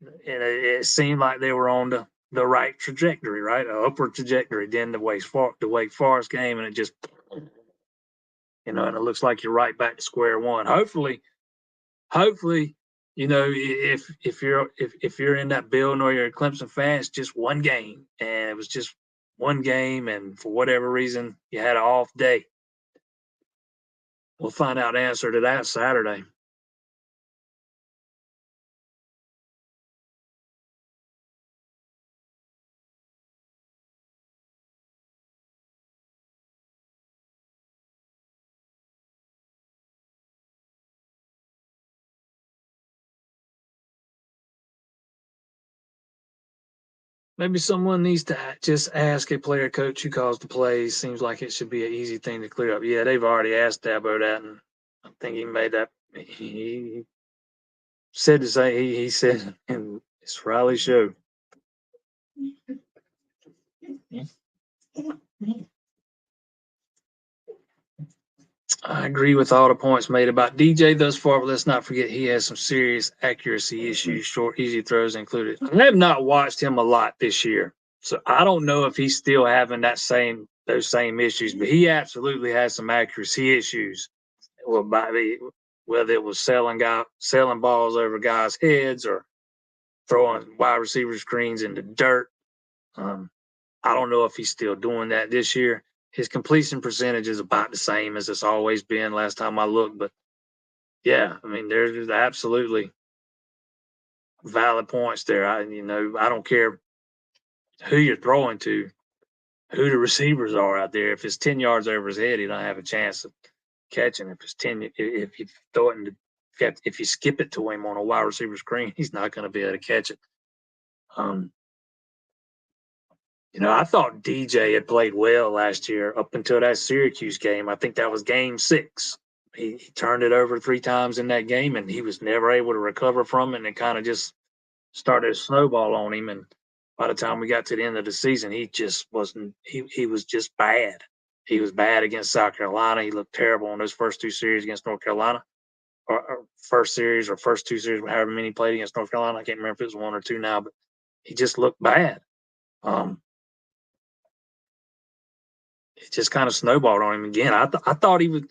[SPEAKER 1] and it seemed like they were on the right trajectory, right, an upward trajectory. Then the Wake Forest game, and it just, and it looks like you're right back to square one. Hopefully, if you're in that building or you're a Clemson fan, it's just one game, and it was just one game, and for whatever reason you had an off day. We'll find out the answer to that Saturday. Maybe someone needs to just ask a player coach who calls the plays. Seems like it should be an easy thing to clear up. Yeah, they've already asked Dabo that, and I think he made that. He said to say he said, and it's Riley's show. I agree with all the points made about DJ thus far, but let's not forget he has some serious accuracy issues, short, easy throws included. I have not watched him a lot this year, so I don't know if he's still having those same issues, but he absolutely has some accuracy issues. Whether it was selling balls over guys' heads or throwing wide receiver screens in the dirt. I don't know if he's still doing that this year. His completion percentage is about the same as it's always been last time I looked. But yeah, I mean, there's absolutely valid points there. I don't care who you're throwing to, who the receivers are out there. If it's 10 yards over his head, he don't have a chance of catching. If it's 10, if you throw it if you skip it to him on a wide receiver screen, he's not going to be able to catch it. I thought DJ had played well last year up until that Syracuse game. I think that was game 6. He turned it over 3 times in that game, and he was never able to recover from it, and it kind of just started a snowball on him. And by the time we got to the end of the season, he just wasn't. He was just bad. He was bad against South Carolina. He looked terrible in those first two series against North Carolina, or first series or first two series, however many he played against North Carolina. I can't remember if it was one or two now, but he just looked bad. It just kind of snowballed on him again. I thought he would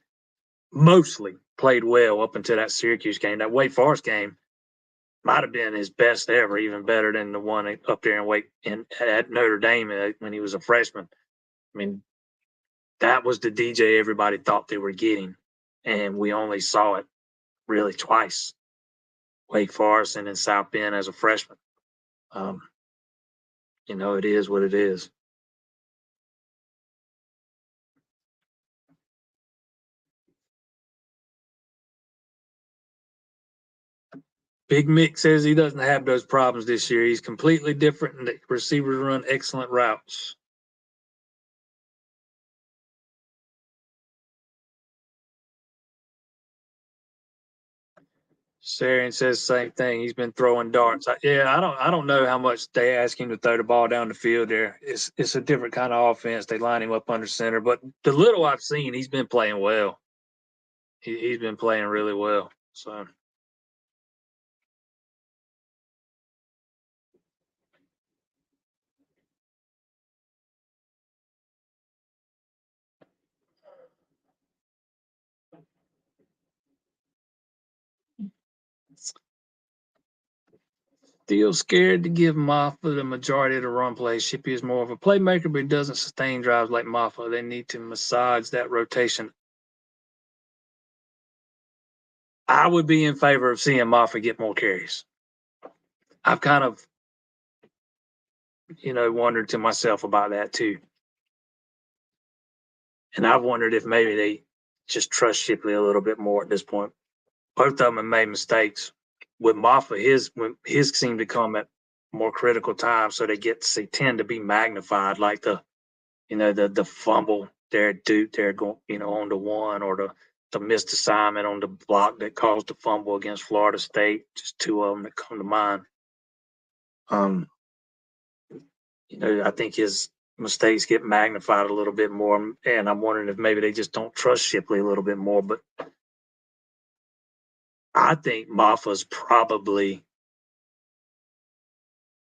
[SPEAKER 1] mostly played well up until that Syracuse game. That Wake Forest game might have been his best ever, even better than the one up there at Notre Dame when he was a freshman. I mean, that was the DJ everybody thought they were getting, and we only saw it really twice. Wake Forest and then South Bend as a freshman. It is what it is. Big Mick says he doesn't have those problems this year. He's completely different, and the receivers run excellent routes. Sarian says the same thing. He's been throwing darts. I don't know how much they ask him to throw the ball down the field there. It's a different kind of offense. They line him up under center, but the little I've seen, he's been playing well. He's been playing really well. So. Still scared to give Maffa the majority of the run play. Shippey is more of a playmaker, but he doesn't sustain drives like Maffa. They need to massage that rotation. I would be in favor of seeing Maffa get more carries. I've kind of, wondered to myself about that too. And I've wondered if maybe they just trust Shipley a little bit more at this point. Both of them have made mistakes. With Maffa, his seem to come at more critical times, so they tend to be magnified, like the fumble there at Duke, they're going, on the one, or the missed assignment on the block that caused the fumble against Florida State. Just two of them that come to mind. I think his mistakes get magnified a little bit more, and I'm wondering if maybe they just don't trust Shipley a little bit more. But I think Maffa's probably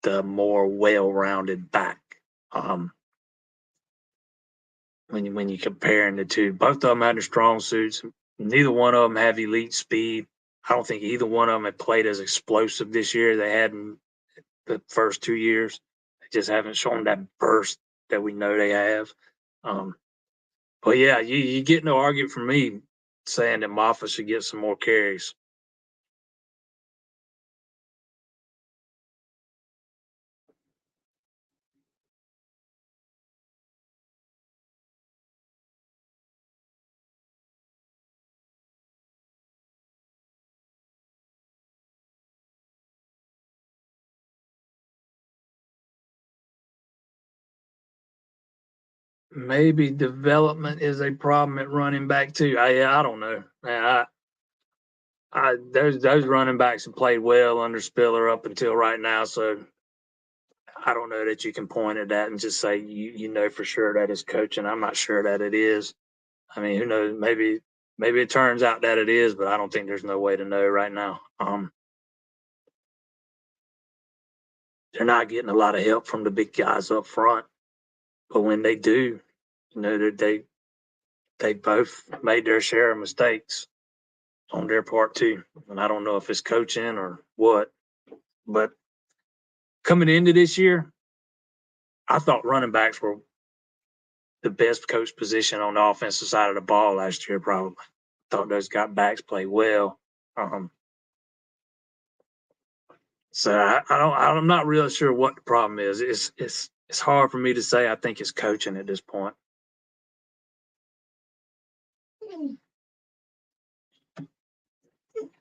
[SPEAKER 1] the more well-rounded back. When you're comparing the two, both of them had their strong suits. Neither one of them have elite speed. I don't think either one of them had played as explosive this year they had in the first 2 years. They just haven't shown that burst that we know they have. But yeah, you get no argument from me saying that Maffa should get some more carries. Maybe development is a problem at running back too. I don't know. Man, those running backs have played well under Spiller up until right now, so I don't know that you can point at that and just say you know for sure that is coaching. I'm not sure that it is. I mean, who knows? Maybe it turns out that it is, but I don't think there's no way to know right now. They're not getting a lot of help from the big guys up front, but when they do, they both made their share of mistakes on their part too. And I don't know if it's coaching or what, but coming into this year, I thought running backs were the best coach position on the offensive side of the ball last year. Probably thought those got backs play well. So I'm not really sure what the problem is. It's hard for me to say. I think it's coaching at this point.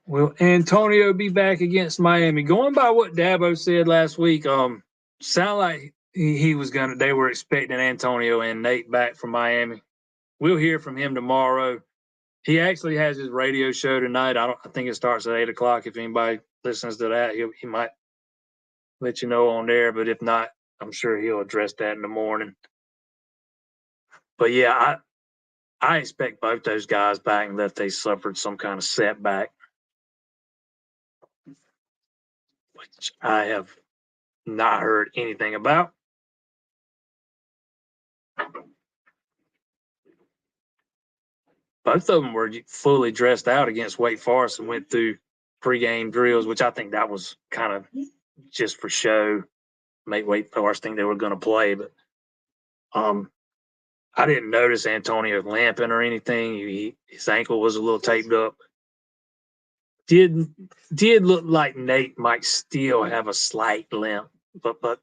[SPEAKER 1] Will Antonio be back against Miami? Going by what Dabo said last week, sound like he was gonna. They were expecting Antonio and Nate back from Miami. We'll hear from him tomorrow. He actually has his radio show tonight. I think it starts at 8:00. If anybody listens to that, he might let you know on there. But if not, I'm sure he'll address that in the morning. But yeah, I expect both those guys back unless they suffered some kind of setback, which I have not heard anything about. Both of them were fully dressed out against Wake Forest and went through pregame drills, which I think that was kind of just for show, make Wake Forest think they were going to play. But I didn't notice Antonio limping or anything. His ankle was a little taped up. Did look like Nate might still have a slight limp, but by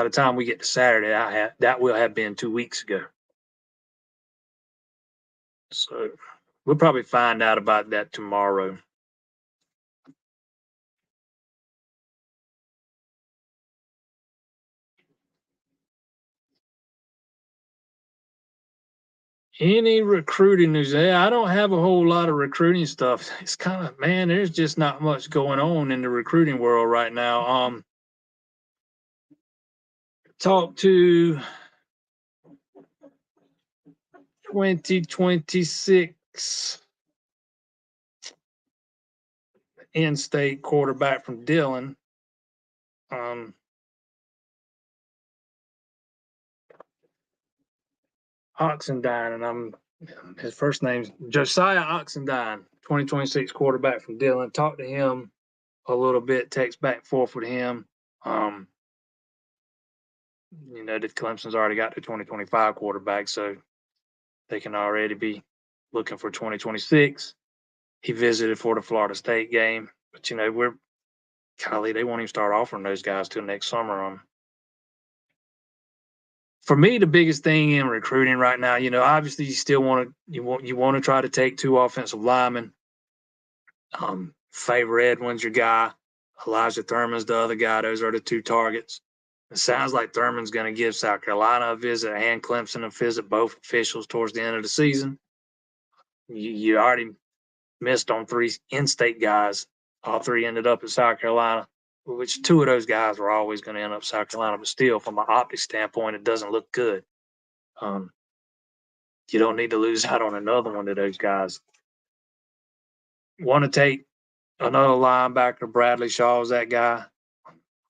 [SPEAKER 1] the time we get to Saturday, that will have been 2 weeks ago. So we'll probably find out about that tomorrow. Any recruiting news? Yeah, I don't have a whole lot of recruiting stuff. It's kind of, man, there's just not much going on in the recruiting world right now. Talk to 2026 in-state quarterback from Dillon. Oxendine, and his first name's Josiah Oxendine, 2026 quarterback from Dillon. Talked to him a little bit, text back and forth with him. That Clemson's already got the 2025 quarterback, so they can already be looking for 2026. He visited for the Florida State game, but they won't even start offering those guys till next summer. For me, the biggest thing in recruiting right now, obviously you still want to try to take 2 offensive linemen. Favor Edwin's your guy. Elijah Thurman's the other guy. Those are the 2 targets. It sounds like Thurman's going to give South Carolina a visit and Clemson a visit, both officials towards the end of the season. You already missed on 3 in-state guys. All 3 ended up at South Carolina, which 2 of those guys were always going to end up South Carolina. But still, from an optics standpoint, it doesn't look good. You don't need to lose out on another one of those guys. Want to take another linebacker? Bradley Shaw is that guy.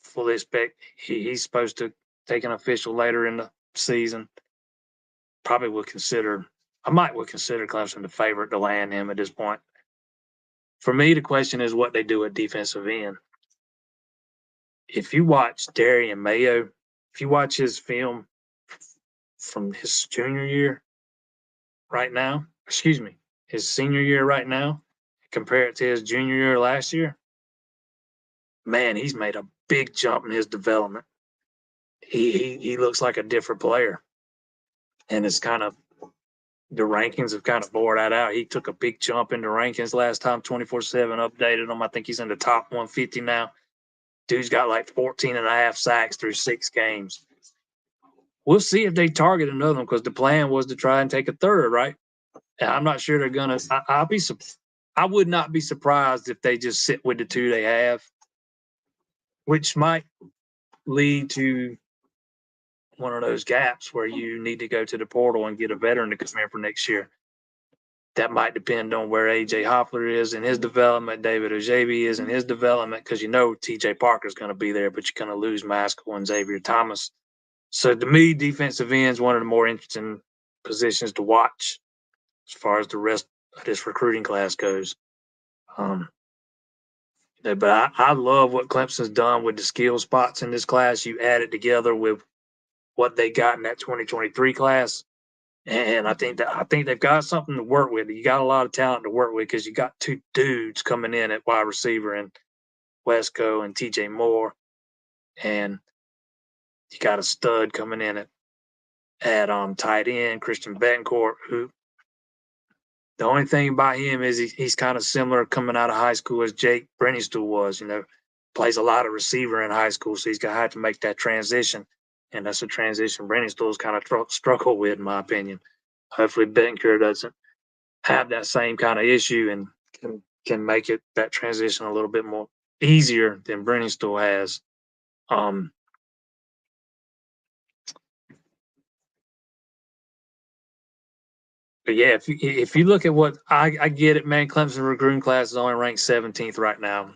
[SPEAKER 1] Fully expect he's supposed to take an official later in the season. I might consider Clemson the favorite to land him at this point. For me, the question is what they do at defensive end. If you watch Darian Mayo, if you watch his film from his junior year right now, his senior year right now, compare it to his junior year last year, man, he's made a big jump in his development. He looks like a different player. And it's kind of, the rankings have kind of bore that out. He took a big jump in the rankings last time, 24/7 updated him. I think he's in the top 150 now. Dude's got like 14 and a half sacks through 6 games. We'll see if they target another one because the plan was to try and take a third, right? And I'm not sure they're going to. I would not be surprised if they just sit with the 2 they have, which might lead to one of those gaps where you need to go to the portal and get a veteran to come in for next year. That might depend on where A.J. Hoffler is in his development, David Ojebi is in his development, because T.J. Parker's going to be there, but you're going to lose Maskell and Xavier Thomas. So to me, defensive end is one of the more interesting positions to watch as far as the rest of this recruiting class goes. But I love what Clemson's done with the skill spots in this class. You add it together with what they got in that 2023 class, and I think they've got something to work with. You got a lot of talent to work with because you got 2 dudes coming in at wide receiver and Wesco and TJ Moore, and you got a stud coming in at tight end, Christian Betancourt, who the only thing about him is he's kind of similar coming out of high school as Jake Brenningstool was. Plays a lot of receiver in high school, so he's going to have to make that transition. And that's a transition Brenningstool's kind of struggle with, in my opinion. Hopefully Betancourt doesn't have that same kind of issue and can make that transition a little bit more easier than Brenningstool has. But yeah, if you look at what I get it, man, Clemson recruiting class is only ranked 17th right now.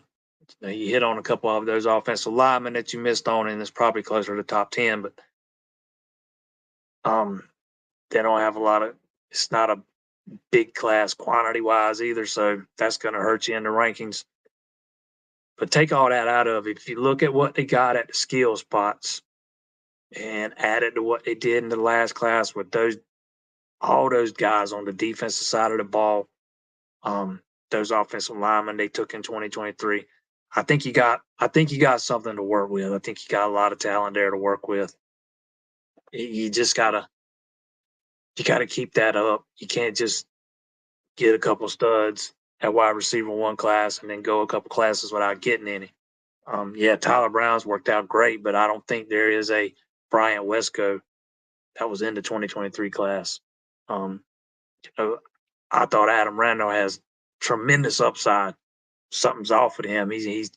[SPEAKER 1] You hit on a couple of those offensive linemen that you missed on, and it's probably closer to top 10. But they don't have a lot of. It's not a big class quantity wise either, so that's going to hurt you in the rankings. But take all that out of it. If you look at what they got at the skill spots and add it to what they did in the last class with all those guys on the defensive side of the ball, those offensive linemen they took in 2023. I think you got something to work with. I think you got a lot of talent there to work with. You just gotta keep that up. You can't just get a couple studs at wide receiver one class and then go a couple classes without getting any. Yeah, Tyler Brown's worked out great, but I don't think there is a Bryant Wesco that was in the 2023 class. I thought Adam Randall has tremendous upside. Something's off with him. He's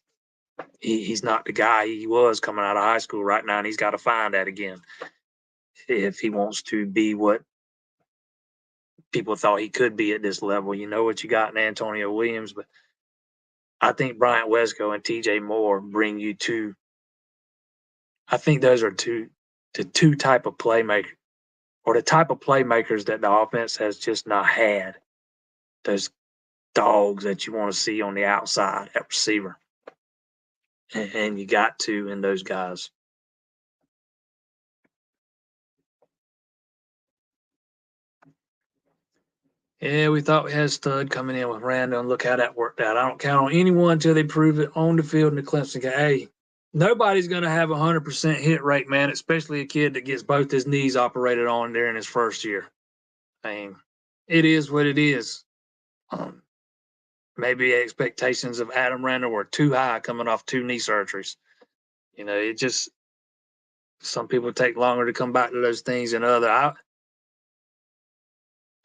[SPEAKER 1] not the guy he was coming out of high school right now, and he's got to find that again if he wants to be what people thought he could be at this level. You know what you got in Antonio Williams, but I think Bryant Wesco and TJ Moore bring you two. I think those are the two type of playmaker or the type of playmakers that the offense has just not had. Those dogs that you want to see on the outside at receiver. And you got to in those guys. Yeah, we thought we had a stud coming in with Randall, and look how that worked out. I don't count on anyone until they prove it on the field in the Clemson game. Hey, nobody's going to have 100% hit rate, man, especially a kid that gets both his knees operated on during his first year. I mean, it is what it is. Maybe expectations of Adam Randall were too high coming off 2 knee surgeries. It just some people take longer to come back to those things than other.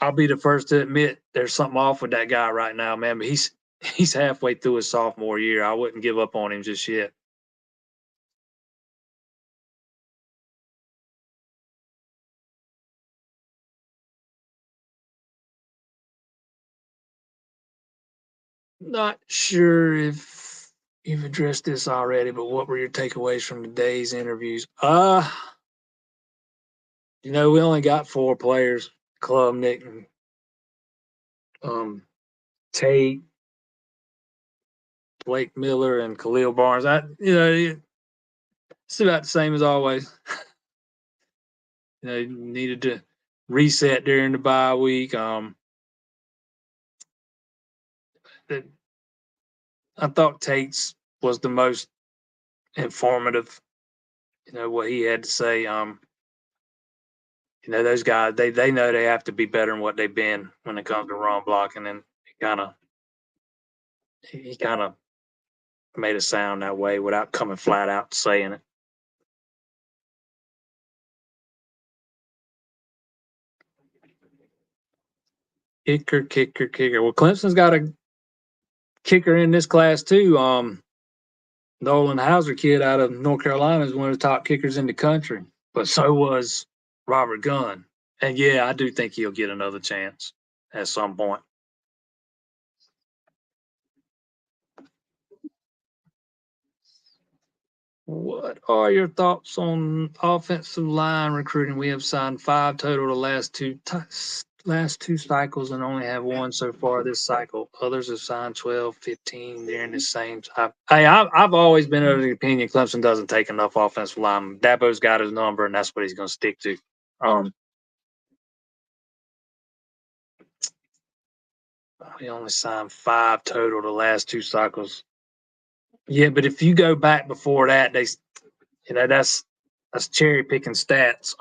[SPEAKER 1] I'll be the first to admit there's something off with that guy right now, man. But he's halfway through his sophomore year. I wouldn't give up on him just yet. Not sure if you've addressed this already, but what were your takeaways from today's interviews? We only got 4 players: Klubnik and Tate, Blake Miller, and Khalil Barnes. It's about the same as always. Needed to reset during the bye week. I thought Tate's was the most informative. What he had to say. Those guys they know they have to be better than what they've been when it comes to run blocking, and he kind of made it sound that way without coming flat out saying it. Kicker. Well, Clemson's got a kicker in this class too. Nolan Hauser kid out of North Carolina is one of the top kickers in the country, but so was Robert Gunn. And yeah, I do think he'll get another chance at some point. What are your thoughts on offensive line recruiting? We have signed 5 total the last two cycles and only have 1 so far this cycle. Others have signed 12, 15 during the same time. Hey, I've always been of the opinion Clemson doesn't take enough offensive linemen. Dabo's got his number, and that's what he's going to stick to. We only signed 5 total the last 2 cycles. Yeah, but if you go back before that, that's cherry picking stats.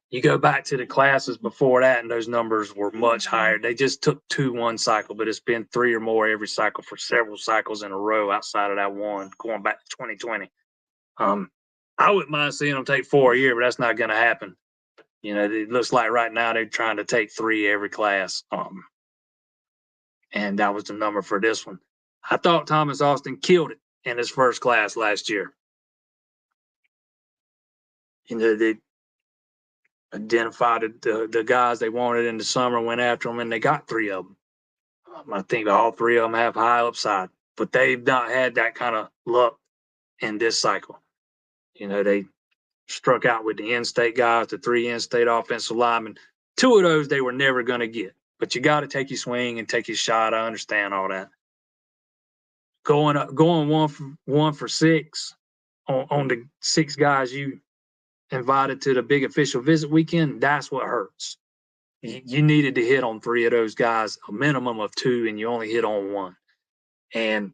[SPEAKER 1] You go back to the classes before that, and those numbers were much higher. They just took 2 one cycle, but it's been 3 or more every cycle for several cycles in a row outside of that one, going back to 2020. I wouldn't mind seeing them take 4 a year, but that's not going to happen. It looks like right now they're trying to take 3 every class. And that was the number for this one. I thought Thomas Austin killed it in his first class last year. identified the guys they wanted in the summer, went after them, and they got 3 of them. I think all 3 of them have high upside, but they've not had that kind of luck in this cycle. They struck out with the in-state guys, the 3 in-state offensive linemen. 2 of those they were never going to get, but you got to take your swing and take your shot. I understand all that. Going 1 for 6 on the 6 guys you invited to the big official visit weekend, that's what hurts. You needed to hit on 3 of those guys, a minimum of 2, and you only hit on 1. And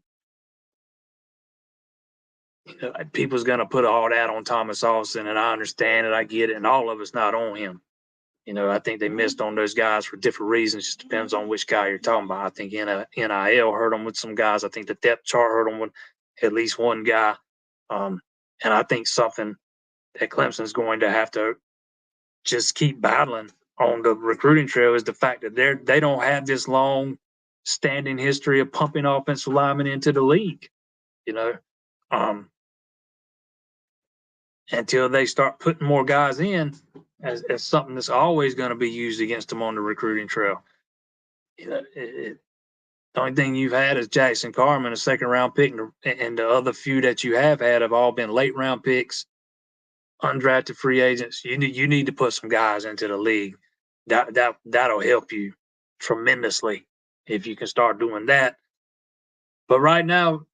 [SPEAKER 1] people's going to put all that on Thomas Austin, and I understand it. I get it. And all of it's not on him. I think they missed on those guys for different reasons. Just depends on which guy you're talking about. I think NIL hurt them with some guys. I think the depth chart hurt them with at least one guy. And I think something that Clemson's going to have to just keep battling on the recruiting trail is the fact that they don't have this long standing history of pumping offensive linemen into the league, until they start putting more guys in as something that's always going to be used against them on the recruiting trail. The only thing you've had is Jackson Carman, a 2nd-round pick, and the other few that you have had have all been late-round picks, undrafted free agents. You need to put some guys into the league. That'll help you tremendously if you can start doing that. But right now,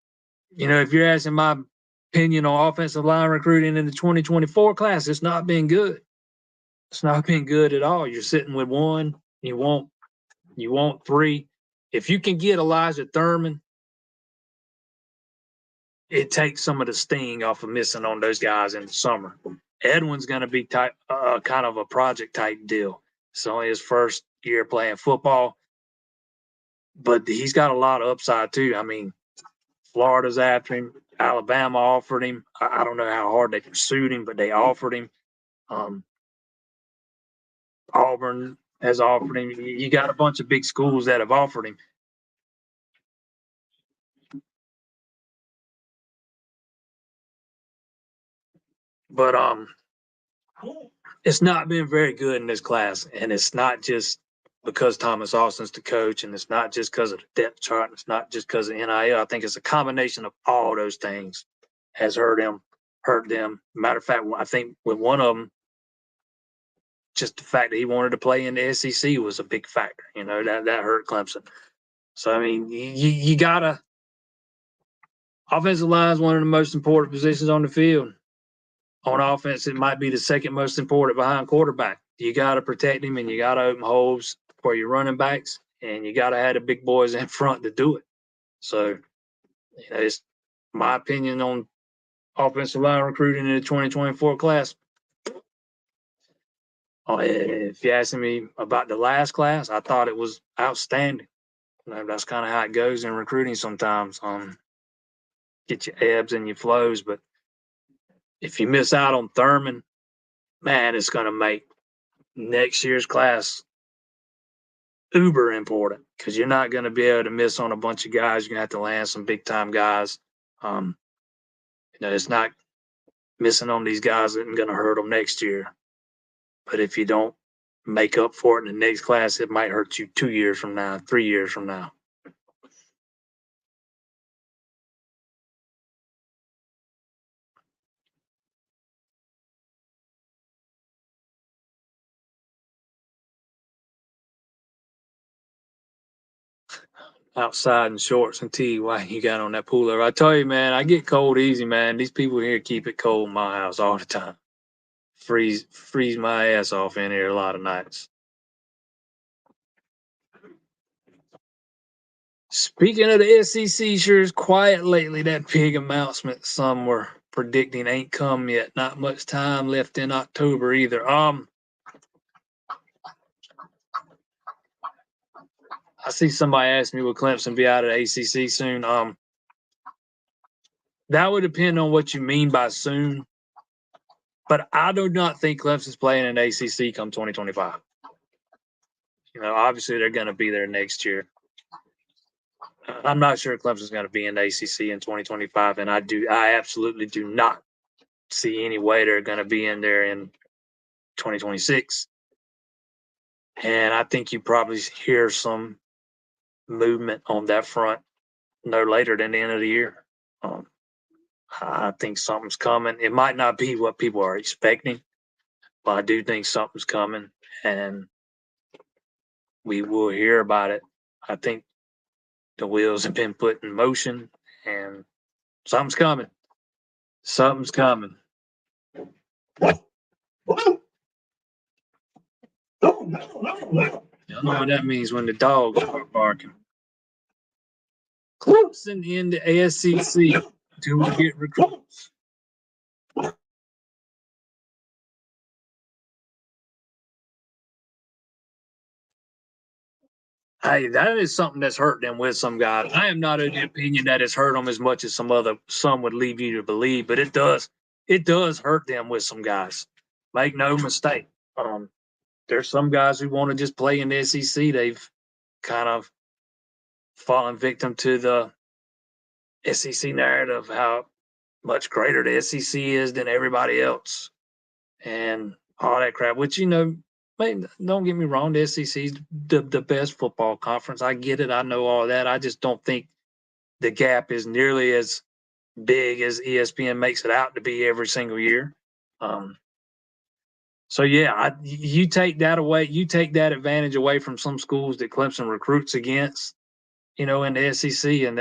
[SPEAKER 1] if you're asking my opinion on offensive line recruiting in the 2024 class, it's not been good. It's not been good at all. You're sitting with 1. You want 3. If you can get Elijah Thurman, it takes some of the sting off of missing on those guys in the summer. Edwin's going to be kind of a project type deal. It's only his first year playing football, but he's got a lot of upside too. I mean, Florida's after him. Alabama offered him. I don't know how hard they pursued him, but they offered him. Auburn has offered him. You got a bunch of big schools that have offered him. But it's not been very good in this class, and it's not just because Thomas Austin's the coach, and it's not just because of the depth chart, and it's not just because of NIL. I think it's a combination of all those things has hurt them. Matter of fact, I think with one of them, just the fact that he wanted to play in the SEC was a big factor. That hurt Clemson. So, I mean, you got to – offensive line is one of the most important positions on the field. On offense, it might be the 2nd most important behind quarterback. You got to protect him, and you got to open holes for your running backs, and you got to have the big boys in front to do it. So, it's my opinion on offensive line recruiting in the 2024 class. If you're asking me about the last class, I thought it was outstanding. That's kind of how it goes in recruiting sometimes. Get your ebbs and your flows, but if you miss out on Thurman, man, it's going to make next year's class uber important because you're not going to be able to miss on a bunch of guys. You're going to have to land some big-time guys. It's not missing on these guys isn't going to hurt them next year. But if you don't make up for it in the next class, it might hurt you 2 years from now, 3 years from now. Outside in shorts and tee, why you got on that pullover? I tell you, man, I get cold easy, man. These people here keep it cold in my house all the time. Freeze my ass off in here a lot of nights. Speaking of the SEC, sure is quiet lately. That big announcement some were predicting ain't come yet. Not much time left in October either. I see somebody ask me, will Clemson be out of the ACC soon? That would depend on what you mean by soon. But I do not think Clemson's playing in the ACC come 2025. Obviously they're going to be there next year. I'm not sure Clemson's going to be in the ACC in 2025, and I absolutely do not see any way they're going to be in there in 2026. And I think you probably hear some movement on that front no later than the end of the year. Um, I think something's coming. It might not be what people are expecting, but I do think something's coming, and we will hear about it. I think the wheels have been put in motion, and something's coming. Something's coming. You know what that means when the dogs start barking. Clemson in the SEC. Do we get recruits? Hey, that is something that's hurt them with some guys. I am not of the opinion that it's hurt them as much as some would leave you to believe, but it does hurt them with some guys. Make no mistake. There's some guys who want to just play in the SEC. They've kind of fallen victim to the SEC narrative, how much greater the SEC is than everybody else, and all that crap. Which don't get me wrong, the SEC is the best football conference. I get it. I know all that. I just don't think the gap is nearly as big as ESPN makes it out to be every single year. Um, so yeah, you take that away, you take that advantage away from some schools that Clemson recruits against, in the SEC, and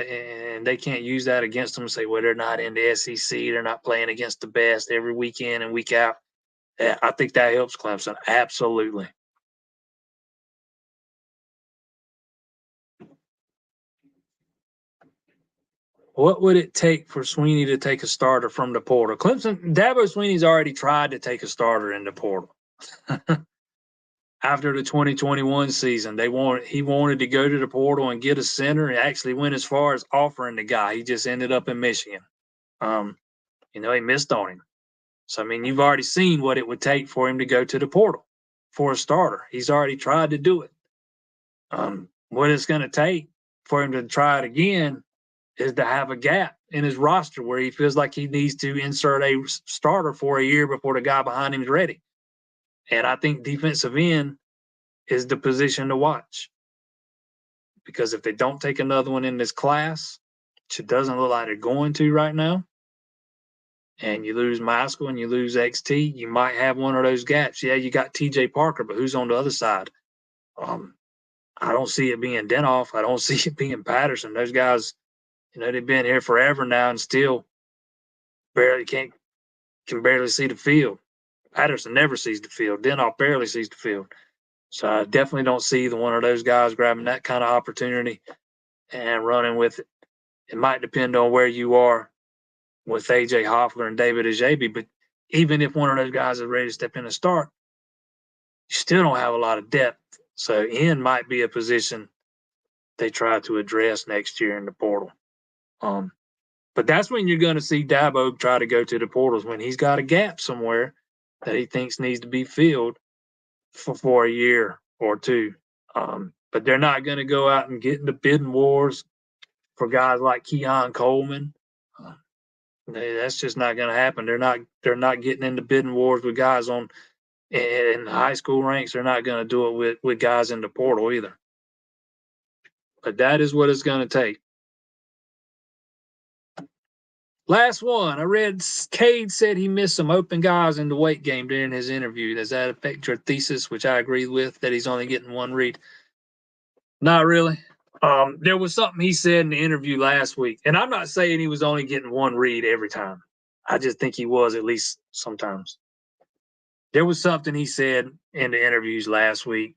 [SPEAKER 1] they can't use that against them and say, well, they're not in the SEC, they're not playing against the best every week in and week out. Yeah, I think that helps Clemson absolutely. What would it take for Sweeney to take a starter from the portal? Dabo Sweeney's already tried to take a starter in the portal. After the 2021 season, he wanted to go to the portal and get a center, and actually went as far as offering the guy. He just ended up in Michigan. He missed on him. So I mean, you've already seen what it would take for him to go to the portal for a starter. He's already tried to do it. What it's going to take for him to try it again is to have a gap in his roster where he feels like he needs to insert a starter for a year before the guy behind him is ready. And I think defensive end is the position to watch, because if they don't take another one in this class, which it doesn't look like they're going to right now, and you lose Maskell and you lose XT, you might have one of those gaps. Yeah, you got TJ Parker, but who's on the other side? I don't see it being Denoff. I don't see it being Patterson. Those guys, they've been here forever now and still can barely see the field. Patterson never sees the field. Denoff barely sees the field. So I definitely don't see one of those guys grabbing that kind of opportunity and running with it. It might depend on where you are with AJ Hoffler and David Ajabi, but even if one of those guys is ready to step in and start, you still don't have a lot of depth. So end might be a position they try to address next year in the portal. But that's when you're going to see Dabo try to go to the portals, when he's got a gap somewhere that he thinks needs to be filled for a year or two. But they're not going to go out and get into bidding wars for guys like Keon Coleman. That's just not going to happen. They're not getting into bidding wars with guys in high school ranks. They're not going to do it with guys in the portal either. But that is what it's going to take. Last one. I read Cade said he missed some open guys in the weight game during his interview. Does that affect your thesis, which I agree with, that he's only getting one read? Not really. There was something he said in the interview last week, and I'm not saying he was only getting one read every time. I just think he was, at least sometimes. There was something he said in the interviews last week.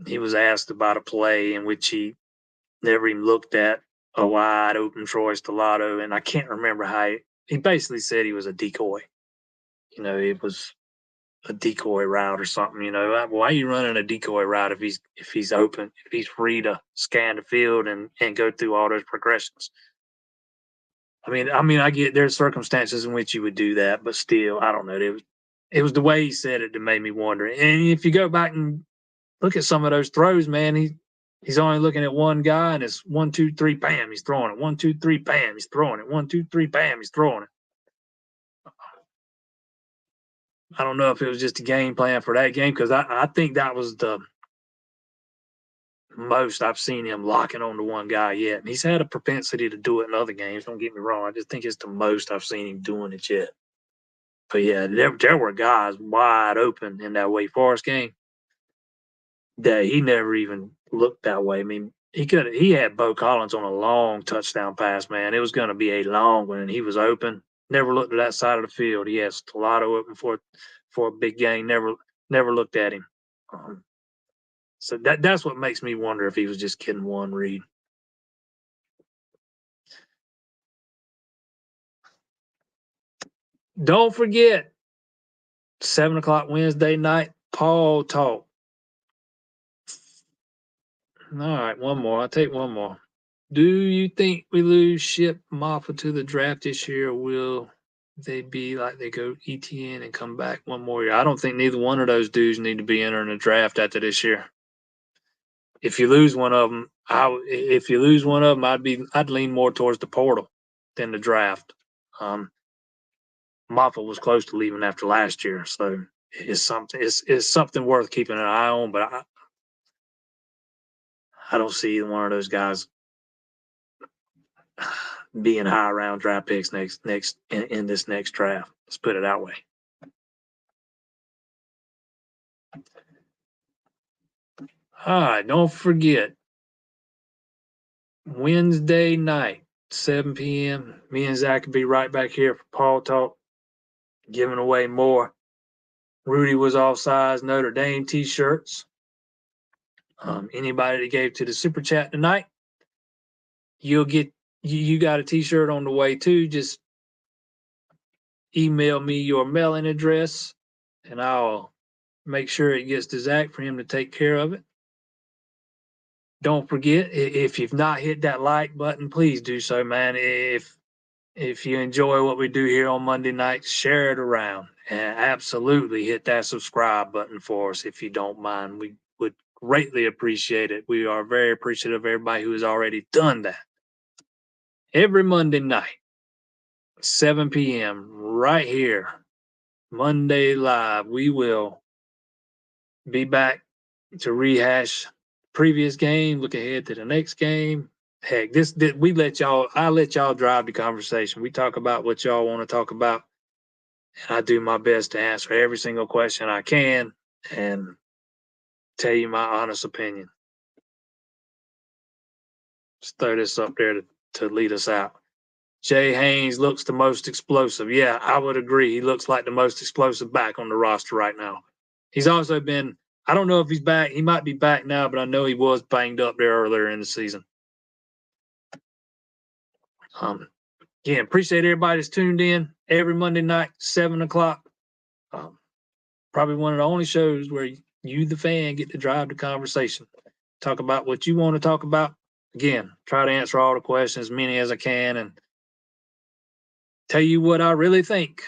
[SPEAKER 1] He was asked about a play in which he never even looked at a wide open Troy Stellato, and I can't remember how he basically said he was a decoy. It was a decoy route or something. Why are you running a decoy route if he's open, if he's free to scan the field and go through all those progressions? I mean, I get there's circumstances in which you would do that, but still, I don't know. It was the way he said it that made me wonder. And if you go back and look at some of those throws, man, he's only looking at one guy, and it's 1, 2, 3, bam, he's throwing it. 1, 2, 3, bam, he's throwing it. 1, 2, 3, bam, he's throwing it. I don't know if it was just a game plan for that game, because I think that was the most I've seen him locking on to one guy yet. And he's had a propensity to do it in other games. Don't get me wrong. I just think it's the most I've seen him doing it yet. But yeah, there were guys wide open in that Wake Forest game that he never even looked that way. I mean, he had Bo Collins on a long touchdown pass, man. It was going to be a long one, and he was open. Never looked at that side of the field. He had Stellato open for a big game. Never looked at him. So that's what makes me wonder if he was just kidding one read. Don't forget, 7 o'clock Wednesday night, Paul Talk. All right, one more. I'll take one more. Do you think we lose Ship Moffa to the draft this year, or will they be like they go ETN and come back one more year? I don't think neither one of those dudes need to be entering the draft after this year. If you lose one of them, I'd lean more towards the portal than the draft. Moffa was close to leaving after last year, so it's something worth keeping an eye on. But I don't see either one of those guys being high round draft picks in this next draft. Let's put it that way. All right, don't forget, Wednesday night, 7 p.m. Me and Zach will be right back here for Paul Talk, giving away more Rudy was offsides Notre Dame t-shirts. Anybody that gave to the super chat tonight, you got a t-shirt on the way too. Just email me your mailing address and I'll make sure it gets to Zach for him to take care of it. Don't forget, if you've not hit that like button, please do so, man. If you enjoy what we do here on Monday nights, share it around, and absolutely hit that subscribe button for us if you don't mind. We would greatly appreciate it. We are very appreciative of everybody who has already done that. Every Monday night, 7 p.m., right here, Monday Live, we will be back to rehash previous game, look ahead to the next game. Heck, I let y'all drive the conversation. We talk about what y'all want to talk about. And I do my best to answer every single question I can and tell you my honest opinion. Just throw this up there to lead us out. Jay Haynes looks the most explosive. Yeah, I would agree. He looks like the most explosive back on the roster right now. He's also been, I don't know if he's back. He might be back now, but I know he was banged up there earlier in the season. Again, appreciate everybody that's tuned in every Monday night, 7 o'clock. Probably one of the only shows where you, the fan, get to drive the conversation. Talk about what you want to talk about. Again, try to answer all the questions, as many as I can, and tell you what I really think.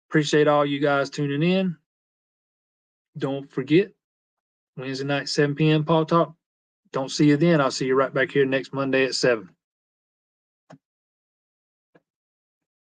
[SPEAKER 1] Appreciate all you guys tuning in. Don't forget, Wednesday night, 7 p.m. Paul Talk. Don't see you then. I'll see you right back here next Monday at 7.